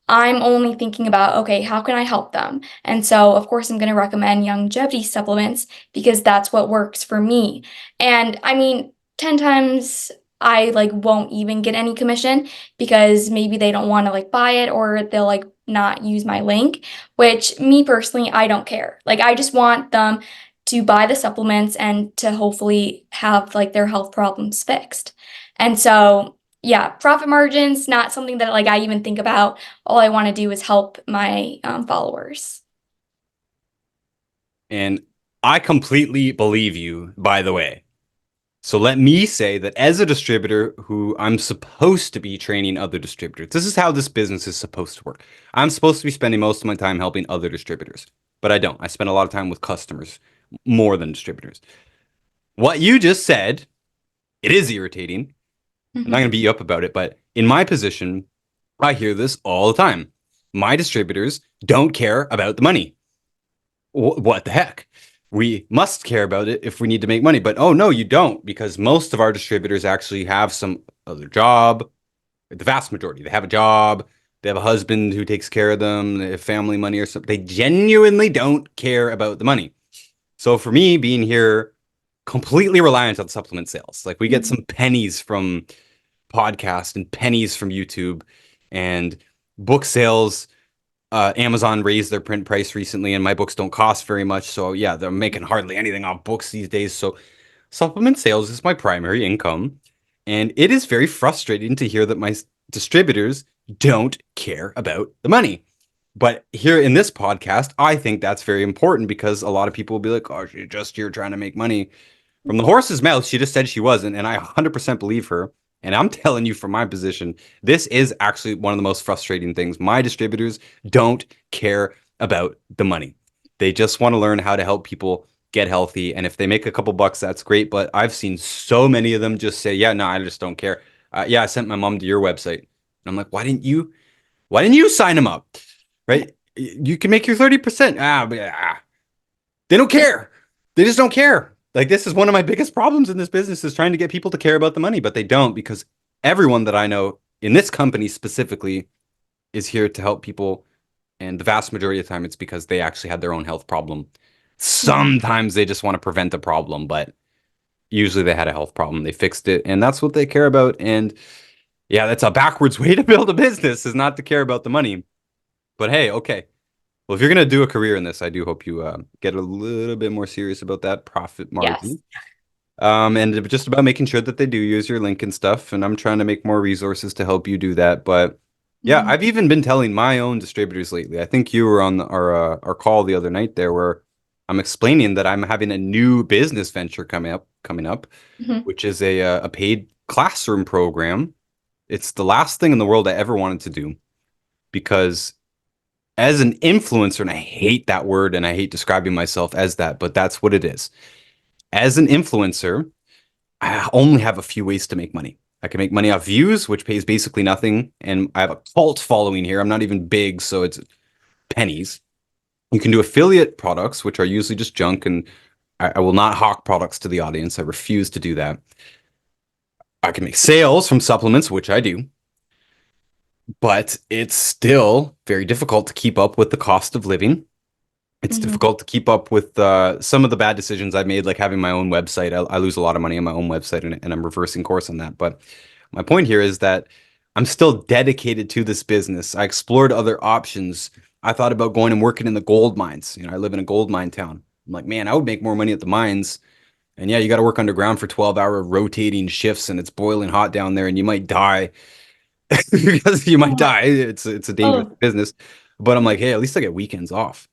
I'm only thinking about, okay, how can I help them? And so, of course, I'm going to recommend longevity supplements because that's what works for me. And I mean, 10 times I like won't even get any commission because maybe they don't want to like buy it or they'll like not use my link, which me personally, I don't care. Like I just want them to buy the supplements and to hopefully have like their health problems fixed. And so, yeah, profit margins, not something that like I even think about. All I want to do is help my followers. And I completely believe you, by the way. So let me say that as a distributor who I'm supposed to be training other distributors, this is how this business is supposed to work. I'm supposed to be spending most of my time helping other distributors, but I don't. I spend a lot of time with customers more than distributors. What you just said, it is irritating. I'm not Mhm. going to beat you up about it, but in my position, I hear this all the time. My distributors don't care about the money. What the heck? We must care about it if we need to make money. But oh no, you don't, because most of our distributors actually have some other job. The vast majority, they have a job, they have a husband who takes care of them, they have family money or something. They genuinely don't care about the money. So for me, being here, completely reliant on supplement sales. Like we get Mhm. some pennies from podcast and pennies from YouTube and book sales. Amazon raised their print price recently, and my books don't cost very much. So yeah, they're making hardly anything off books these days. So supplement sales is my primary income, and it is very frustrating to hear that my distributors don't care about the money. But here in this podcast, I think that's very important because a lot of people will be like, "Oh, she's just here trying to make money." From the horse's mouth, she just said she wasn't, and I 100% believe her. And I'm telling you from my position, this is actually one of the most frustrating things. My distributors don't care about the money. They just want to learn how to help people get healthy. And if they make a couple bucks, that's great. But I've seen so many of them just say, yeah, no, I just don't care. Yeah, I sent my mom to your website. And I'm like, why didn't you sign them up? Right? You can make your 30%. They don't care. They just don't care. Like this is one of my biggest problems in this business is trying to get people to care about the money, but they don't because everyone that I know in this company specifically is here to help people. And the vast majority of the time it's because they actually had their own health problem. Mhm. Sometimes they just want to prevent the problem, but usually they had a health problem. They fixed it and that's what they care about. And yeah, that's a backwards way to build a business is not to care about the money. But hey, okay. Well, if you're going to do a career in this, I do hope you get a little bit more serious about that profit Yes. margin. And just about making sure that they do use your link and stuff. And I'm trying to make more resources to help you do that. But yeah, Mhm. I've even been telling my own distributors lately. I think you were on our call the other night there where I'm explaining that I'm having a new business venture coming up, Mhm. which is a paid classroom program. It's the last thing in the world I ever wanted to do because as an influencer, and I hate that word and I hate describing myself as that, but that's what it is. As an influencer, I only have a few ways to make money. I can make money off views, which pays basically nothing. And I have a cult following here. I'm not even big, so it's pennies. You can do affiliate products, which are usually just junk, and I will not hawk products to the audience. I refuse to do that. I can make sales from supplements, which I do, but it's still very difficult to keep up with the cost of living. It's Mhm. difficult to keep up with some of the bad decisions I've made, like having my own website. I lose a lot of money on my own website, and I'm reversing course on that. But my point here is that I'm still dedicated to this business. I explored other options. I thought about going and working in the gold mines. I live in a gold mine town. I'm like, man, I would make more money at the mines. And yeah, you got to work underground for 12-hour rotating shifts and it's boiling hot down there and you might die because you might Oh, die. It's a dangerous oh, business. But I'm like, hey, at least I get weekends off.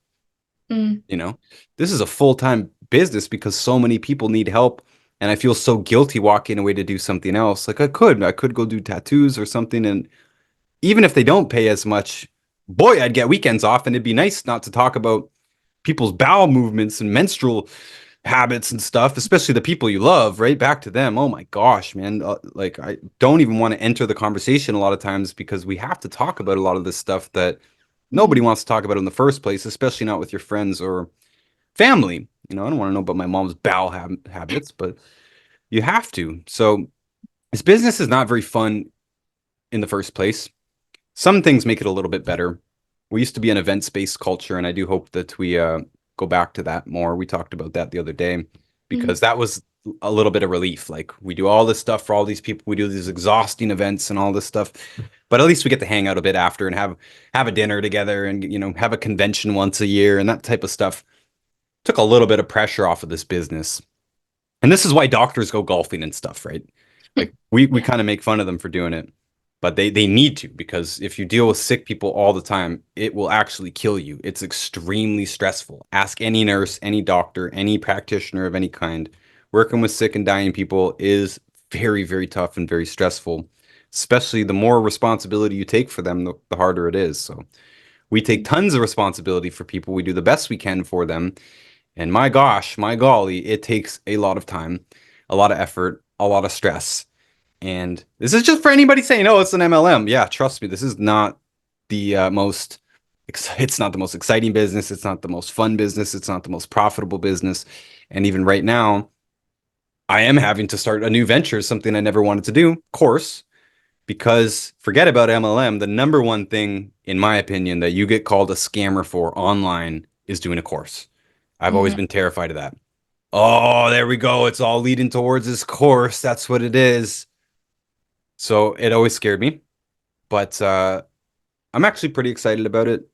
mm, You know, this is a full-time business because so many people need help. And I feel so guilty walking away to do something else. Like I could go do tattoos or something. And even if they don't pay as much, boy, I'd get weekends off. And it'd be nice not to talk about people's bowel movements and menstrual habits and stuff, especially the people you love, right? Back to them. Oh my gosh, man. Like, I don't even want to enter the conversation a lot of times because we have to talk about a lot of this stuff that nobody mhm, wants to talk about in the first place, especially not with your friends or family. I don't want to know about my mom's bowel habits, but you have to. So, this business is not very fun in the first place. Some things make it a little bit better. We used to be an events-based culture, and I do hope that we go back to that more. We talked about that the other day mhm, because that was a little bit of relief. Like we do all this stuff for all these people, we do these exhausting events and all this stuff, but at least we get to hang out a bit after and have a dinner together and have a convention once a year and that type of stuff. Took a little bit of pressure off of this business. And this is why doctors go golfing and stuff, right? Like we yeah, kind of make fun of them for doing it, but they need to because if you deal with sick people all the time, it will actually kill you. It's extremely stressful. Ask any nurse, any doctor, any practitioner of any kind. Working with sick and dying people is very, very tough and very stressful. Especially the more responsibility you take for them, the harder it is. So we take tons of responsibility for people. We do the best we can for them. And my gosh, my golly, it takes a lot of time, a lot of effort, a lot of stress. And this is just for anybody saying, "Oh, it's an MLM." Yeah, trust me, this is not the it's not the most exciting business. It's not the most fun business. It's not the most profitable business. And even right now, I am having to start a new venture, something I never wanted to do, course, because forget about MLM. The number one thing, in my opinion, that you get called a scammer for online is doing a course. I've always mhm, been terrified of that. Oh, there we go. It's all leading towards this course. That's what it is. So it always scared me, but I'm actually pretty excited about it.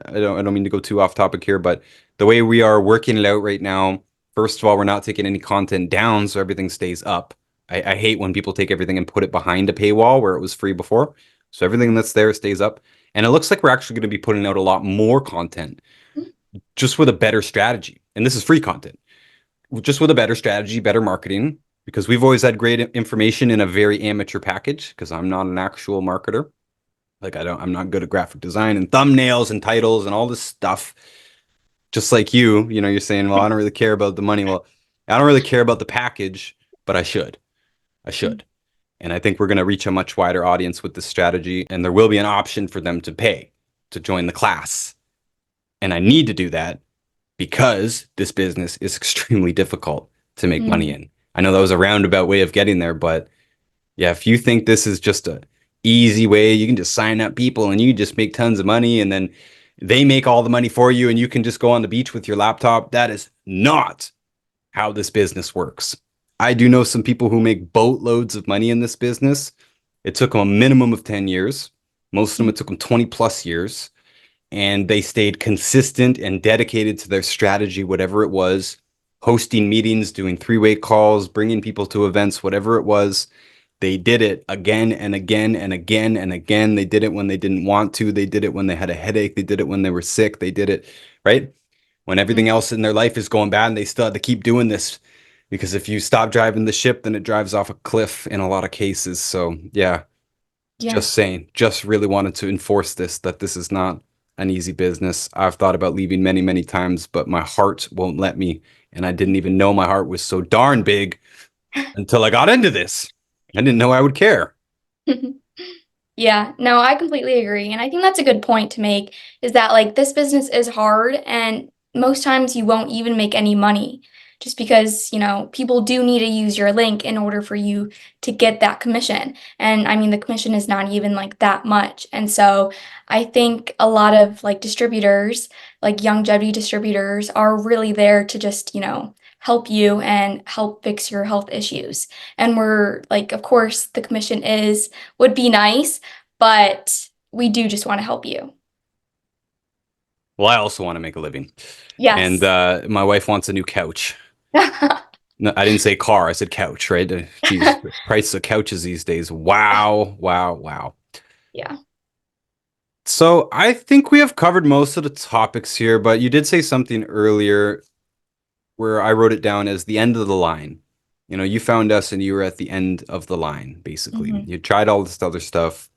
I don't mean to go too off topic here, but the way we are working it out right now, first of all, we're not taking any content down, so everything stays up. I hate when people take everything and put it behind a paywall where it was free before. So everything that's there stays up. And it looks like we're actually going to be putting out a lot more content mhm, just with a better strategy. And this is free content. Just with a better strategy, better marketing, because we've always had great information in a very amateur package because I'm not an actual marketer. Like I'm not good at graphic design and thumbnails and titles and all this stuff. Just like you're saying, well, I don't really care about the money. Well, I don't really care about the package, but I should. I mhm, should. And I think we're going to reach a much wider audience with this strategy. And there will be an option for them to pay to join the class. And I need to do that because this business is extremely difficult to make money mhm, in. I know that was a roundabout way of getting there, but yeah, if you think this is just a easy way, you can just sign up people and you just make tons of money and then they make all the money for you and you can just go on the beach with your laptop. That is not how this business works. I do know some people who make boatloads of money in this business. It took them a minimum of 10 years. Most of them, mhm, it took them 20 plus years. And they stayed consistent and dedicated to their strategy, whatever it was, hosting meetings, doing three-way calls, bringing people to events, whatever it was. They did it again and again and again and again. They did it when they didn't want to. They did it when they had a headache. They did it when they were sick. They did it, right? When everything mhm. else in their life is going bad and they still had to keep doing this because if you stop driving the ship, then it drives off a cliff in a lot of cases. So, yeah, Yeah. just saying, just really wanted to enforce this that this is not an easy business. I've thought about leaving many, many times, but my heart won't let me. And I didn't even know my heart was so darn big until I got into this. I didn't know I would care. Yeah, no, I completely agree. And I think that's a good point to make is that like this business is hard and most times you won't even make any money just because, people do need to use your link in order for you to get that commission. And I mean, the commission is not even like that much. And so I think a lot of like distributors, like longevity distributors are really there to just, help you and help fix your health issues. And we're like, of course, the commission would be nice, but we do just want to help you. Well, I also want to make a living, and Yes. my wife wants a new couch. No, I didn't say car. I said couch, right? Geez, the price of couches these days. Wow, wow, wow. Yeah. So I think we have covered most of the topics here, but you did say something earlier where I wrote it down as the end of the line. You found us and you were at the end of the line, basically. Hmm. You tried all this other stuff.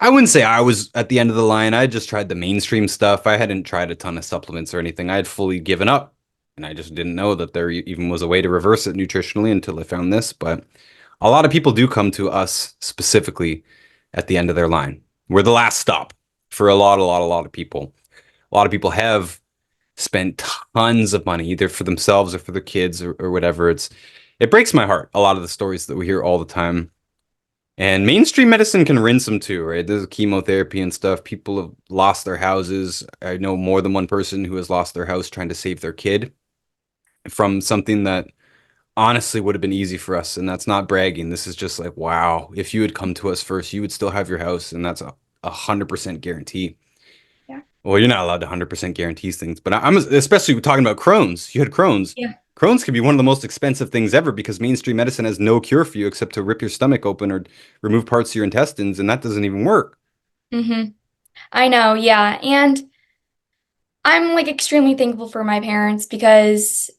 I wouldn't say I was at the end of the line. I just tried the mainstream stuff. I hadn't tried a ton of supplements or anything. I had fully given up, and I just didn't know that there even was a way to reverse it nutritionally until I found this. But a lot of people do come to us specifically at the end of their line. We're the last stop for a lot of people. A lot of people have spent tons of money, either for themselves or for their kids or whatever. It breaks my heart, a lot of the stories that we hear all the time. And mainstream medicine can rinse them too, right? There's chemotherapy and stuff. People have lost their houses. I know more than one person who has lost their house trying to save their kid from something that honestly would have been easy for us. And that's not bragging. This is just like, wow, if you had come to us first, you would still have your house. And that's a 100% guarantee. Yeah. Well, you're not allowed to 100% guarantee things, but I'm especially talking about Crohn's. You had Crohn's. Yeah. Crohn's can be one of the most expensive things ever because mainstream medicine has no cure for you except to rip your stomach open or remove parts of your intestines, and that doesn't even work. Hmm. I know. Yeah. And I'm like extremely thankful for my parents because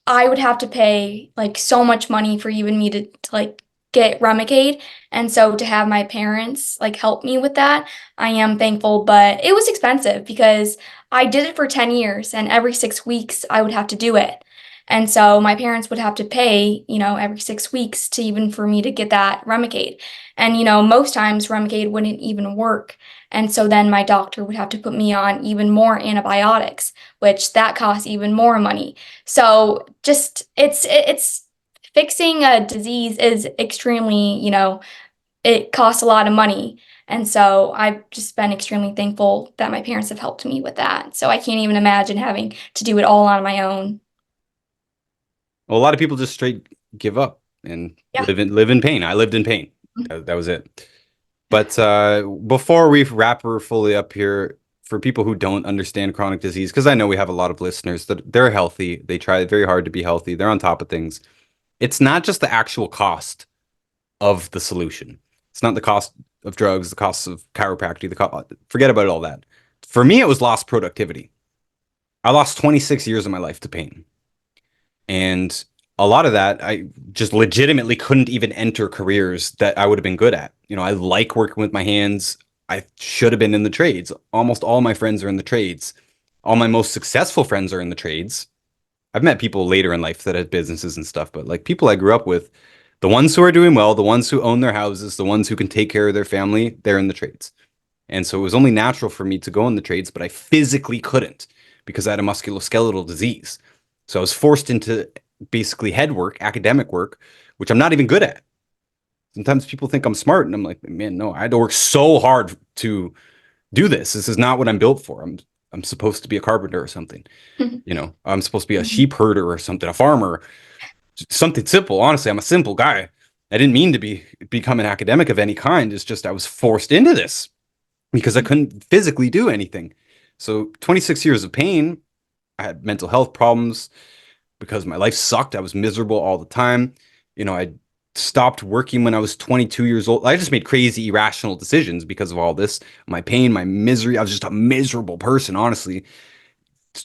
I would have to pay like so much money for even me to like get Remicade. And so to have my parents like help me with that, I am thankful, but it was expensive because I did it for 10 years and every 6 weeks I would have to do it. And so my parents would have to pay, every 6 weeks to even for me to get that Remicade. And, most times Remicade wouldn't even work. And so then my doctor would have to put me on even more antibiotics, which that costs even more money. So just it's fixing a disease is extremely, it costs a lot of money. And so I've just been extremely thankful that my parents have helped me with that. So I can't even imagine having to do it all on my own. Well, a lot of people just straight give up and Yeah. live in pain. I lived in pain. That was it. But before we wrap her fully up here, for people who don't understand chronic disease, because I know we have a lot of listeners that they're healthy, they try very hard to be healthy, they're on top of things. It's not just the actual cost of the solution. It's not the cost of drugs, the cost of chiropractic, forget about all that. For me, it was lost productivity. I lost 26 years of my life to pain. And a lot of that, I just legitimately couldn't even enter careers that I would have been good at. I like working with my hands. I should have been in the trades. Almost all my friends are in the trades. All my most successful friends are in the trades. I've met people later in life that had businesses and stuff, but like people I grew up with, the ones who are doing well, the ones who own their houses, the ones who can take care of their family, they're in the trades. And so it was only natural for me to go in the trades, but I physically couldn't because I had a musculoskeletal disease. So I was forced into basically head work, academic work, which I'm not even good at. Sometimes people think I'm smart, and I'm like, man, no, I had to work so hard to do this. This is not what I'm built for. I'm supposed to be a carpenter or something. I'm supposed to be a Mhm. sheep herder or something, a farmer, something simple. Honestly, I'm a simple guy. I didn't mean to become an academic of any kind. It's just I was forced into this because I couldn't physically do anything. So 26 years of pain. I had mental health problems because my life sucked. I was miserable all the time. I stopped working when I was 22 years old. I just made crazy, irrational decisions because of all this, my pain, my misery. I was just a miserable person, honestly.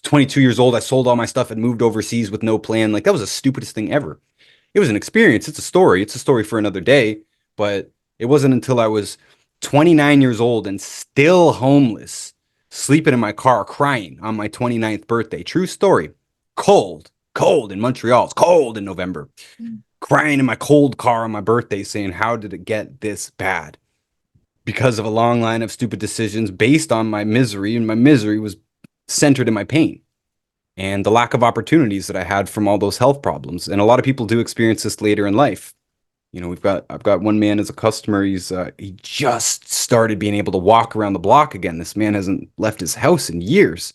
22 years old, I sold all my stuff and moved overseas with no plan. Like that was the stupidest thing ever. It was an experience. It's a story. It's a story for another day. But it wasn't until I was 29 years old and still homeless, sleeping in my car, crying on my 29th birthday. True story. Cold in Montreal. It's cold in November. Crying in my cold car on my birthday saying, how did it get this bad? Because of a long line of stupid decisions based on my misery, and my misery was centered in my pain and the lack of opportunities that I had from all those health problems. And a lot of people do experience this later in life. I've got one man as a customer. He just started being able to walk around the block again. This man hasn't left his house in years.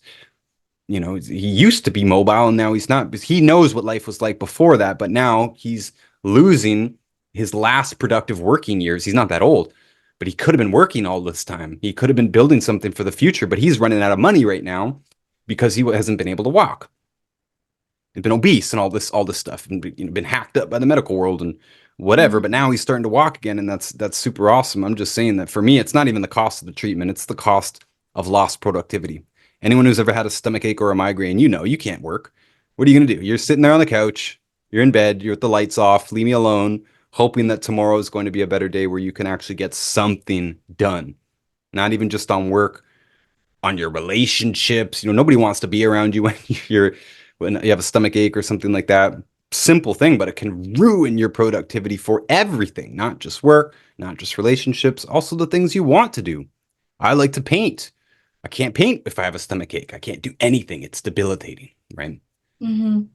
he used to be mobile and now he's not. He knows what life was like before that, but now he's losing his last productive working years. He's not that old, but he could have been working all this time. He could have been building something for the future, but he's running out of money right now because he hasn't been able to walk. He's been obese and all this stuff, and been hacked up by the medical world and whatever. Mhm. But now he's starting to walk again, and that's super awesome. I'm just saying that for me, it's not even the cost of the treatment; it's the cost of lost productivity. Anyone who's ever had a stomach ache or a migraine, you can't work. What are you gonna do? You're sitting there on the couch, you're in bed, you're with the lights off, leave me alone, hoping that tomorrow is going to be a better day where you can actually get something done. Not even just on work, on your relationships. Nobody wants to be around you when you have a stomach ache or something like that. Simple thing, but it can ruin your productivity for everything, not just work, not just relationships, also the things you want to do. I like to paint. I can't paint if I have a stomach ache. I can't do anything. It's debilitating, right? Mhm.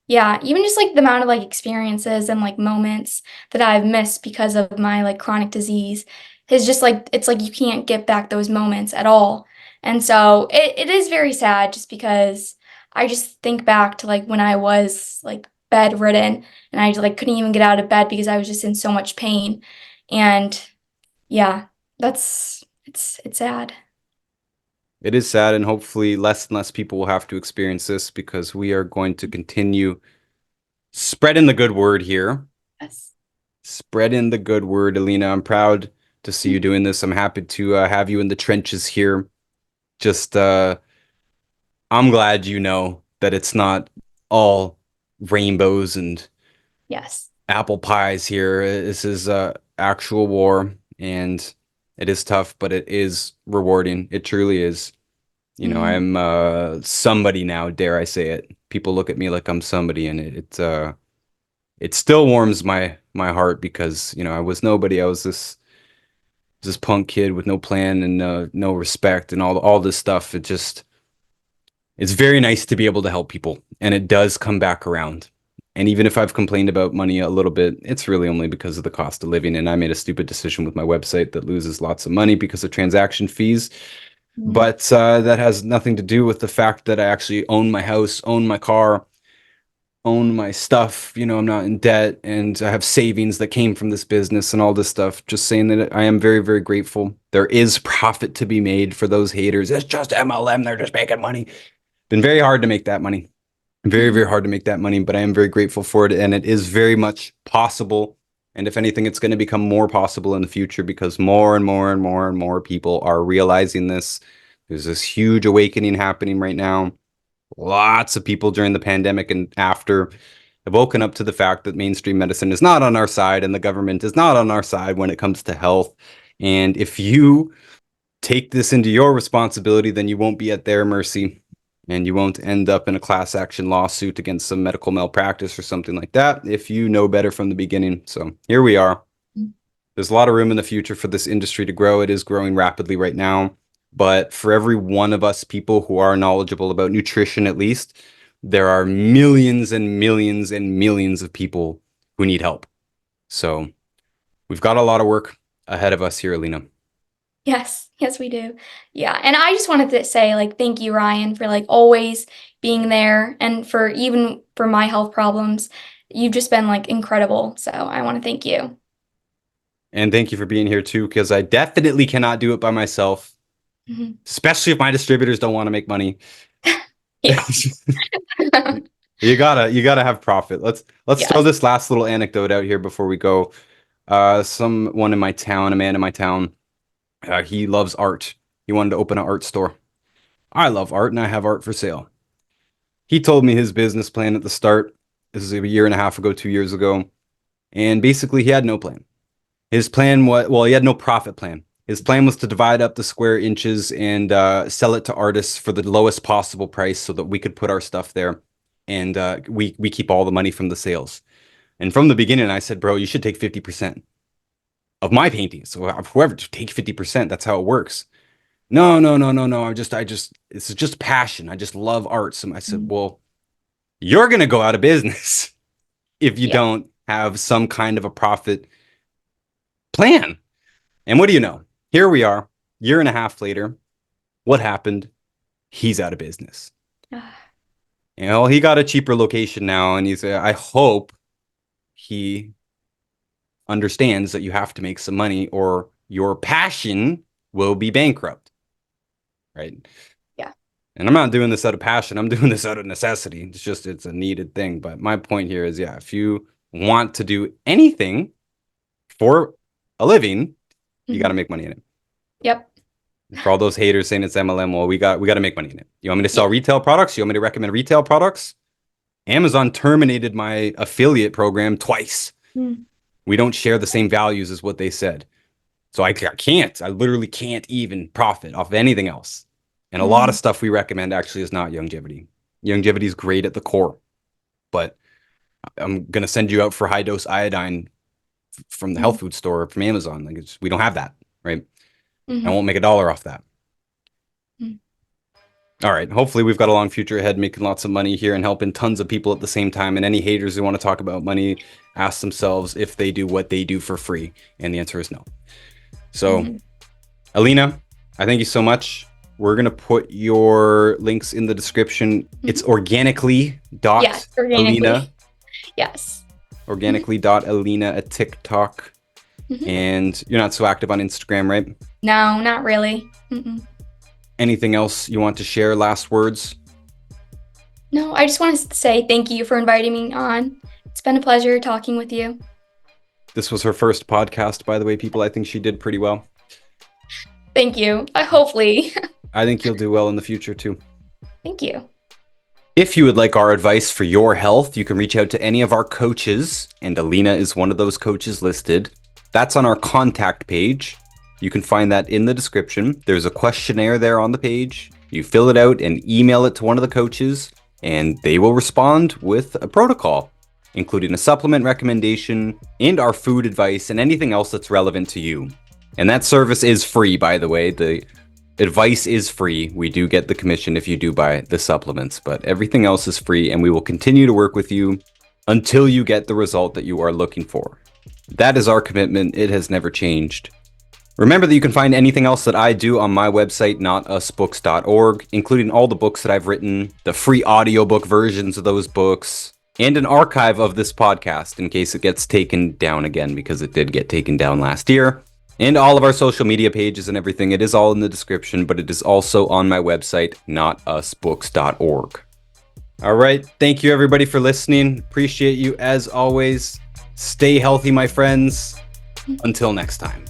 Yeah, even just like the amount of like experiences and like moments that I've missed because of my like chronic disease is just like it's like you can't get back those moments at all. And so it is very sad just because I just think back to like when I was like bedridden and I like couldn't even get out of bed because I was just in so much pain. And yeah, it's sad. It is sad, and hopefully less and less people will have to experience this because we are going to continue spreading the good word here. Yes. Spreading the good word, Elena. I'm proud to see you doing this. I'm happy to have you in the trenches here. Just, I'm glad you know that it's not all rainbows and Yes. apple pies here. This is actual war, and it is tough, but it is rewarding. It truly is. Mhm. I'm somebody now, dare I say it. People look at me like I'm somebody, and it still warms my heart because I was nobody. I was this punk kid with no plan and no respect and all this stuff. It's very nice to be able to help people, and it does come back around. And even if I've complained about money a little bit, it's really only because of the cost of living. And I made a stupid decision with my website that loses lots of money because of transaction fees. Mhm. But that has nothing to do with the fact that I actually own my house, own my car, own my stuff. I'm not in debt, and I have savings that came from this business and all this stuff. Just saying that I am very, very grateful. There is profit to be made for those haters. It's just MLM. They're just making money. Been very hard to make that money. Very, Mhm. very hard to make that money, but I am very grateful for it. And it is very much possible. And if anything, it's going to become more possible in the future because more and more and more and more people are realizing this. There's this huge awakening happening right now. Lots of people during the pandemic and after have woken up to the fact that mainstream medicine is not on our side and the government is not on our side when it comes to health. And if you take this into your responsibility, then you won't be at their mercy and you won't end up in a class action lawsuit against some medical malpractice or something like that if you know better from the beginning. So here we are. There's a lot of room in the future for this industry to grow. It is growing rapidly right now. But for every one of us people who are knowledgeable about nutrition, at least, there are millions and millions and millions of people who need help. So we've got a lot of work ahead of us here, Alina. Yes, yes, we do. Yeah, and I just wanted to say, like, thank you, Ryan, for like always being there and for even for my health problems. You've just been like incredible. So I want to thank you. And thank you for being here too, because I definitely cannot do it by myself, Mhm. especially if my distributors don't want to make money. Yeah. You gotta have profit. Let's throw Yes. this last little anecdote out here before we go. Someone in my town, a man in my town, he loves art. He wanted to open an art store. I love art and I have art for sale. He told me his business plan at the start. This is a year and a half ago, 2 years ago. And basically, he had no plan. His plan was, well, he had no profit plan. His plan was to divide up the square inches and sell it to artists for the lowest possible price so that we could put our stuff there. And we keep all the money from the sales. And from the beginning, I said, bro, you should take 50% of my paintings. So whoever, take 50%. That's how it works. No, no, no, no, no. It's just passion. I just love art. So I said, Mhm. well, you're going to go out of business if you Yeah. don't have some kind of a profit plan. And what do you know? Here we are, year and a half later. What happened? He's out of business. You know, he got a cheaper location now, and I hope he understands that you have to make some money or your passion will be bankrupt. Right? Yeah. And I'm not doing this out of passion. I'm doing this out of necessity. It's a needed thing. But my point here is, yeah, if you want to do anything for a living, you got to make money in it. Yep. For all those haters saying it's MLM, well, we got to make money in it. You want me to sell retail products? You want me to recommend retail products? Amazon terminated my affiliate program twice. We don't share the same values as what they said. So I can't. I literally can't even profit off of anything else. And a lot of stuff we recommend actually is not Youngevity. Youngevity is great at the core, but I'm going to send you out for high dose iodine from the health food store from Amazon. Like we don't have that, right? I won't make $1 off that. All right. Hopefully we've got a long future ahead, making lots of money here and helping tons of people at the same time. And any haters who want to talk about money, ask themselves if they do what they do for free. And the answer is no. So, Elena, I thank you so much. We're going to put your links in the description. It's organically.Elena. Yes, organically. Yes. Organically.Elena at TikTok. And you're not so active on Instagram, right? No, not really. Anything else you want to share? Last words? No, I just want to say thank you for inviting me on. It's been a pleasure talking with you. This was her first podcast, by the way, people. I think she did pretty well. Thank you. Hopefully. I think you'll do well in the future, too. Thank you. If you would like our advice for your health, you can reach out to any of our coaches, and Elena is one of those coaches listed. That's on our contact page. You can find that in the description. There's a questionnaire there on the page. You fill it out and email it to one of the coaches, and they will respond with a protocol, including a supplement recommendation and our food advice and anything else that's relevant to you. And that service is free, by the way. The advice is free. We do get the commission if you do buy the supplements, but everything else is free, and we will continue to work with you until you get the result that you are looking for. That is our commitment. It has never changed. Remember that you can find anything else that I do on my website, notusbooks.org, including all the books that I've written, the free audiobook versions of those books, and an archive of this podcast in case it gets taken down again, because it did get taken down last year. And all of our social media pages and everything. It is all in the description, but it is also on my website, notusbooks.org. All right. Thank you, everybody, for listening. Appreciate you as always. Stay healthy, my friends. Until next time.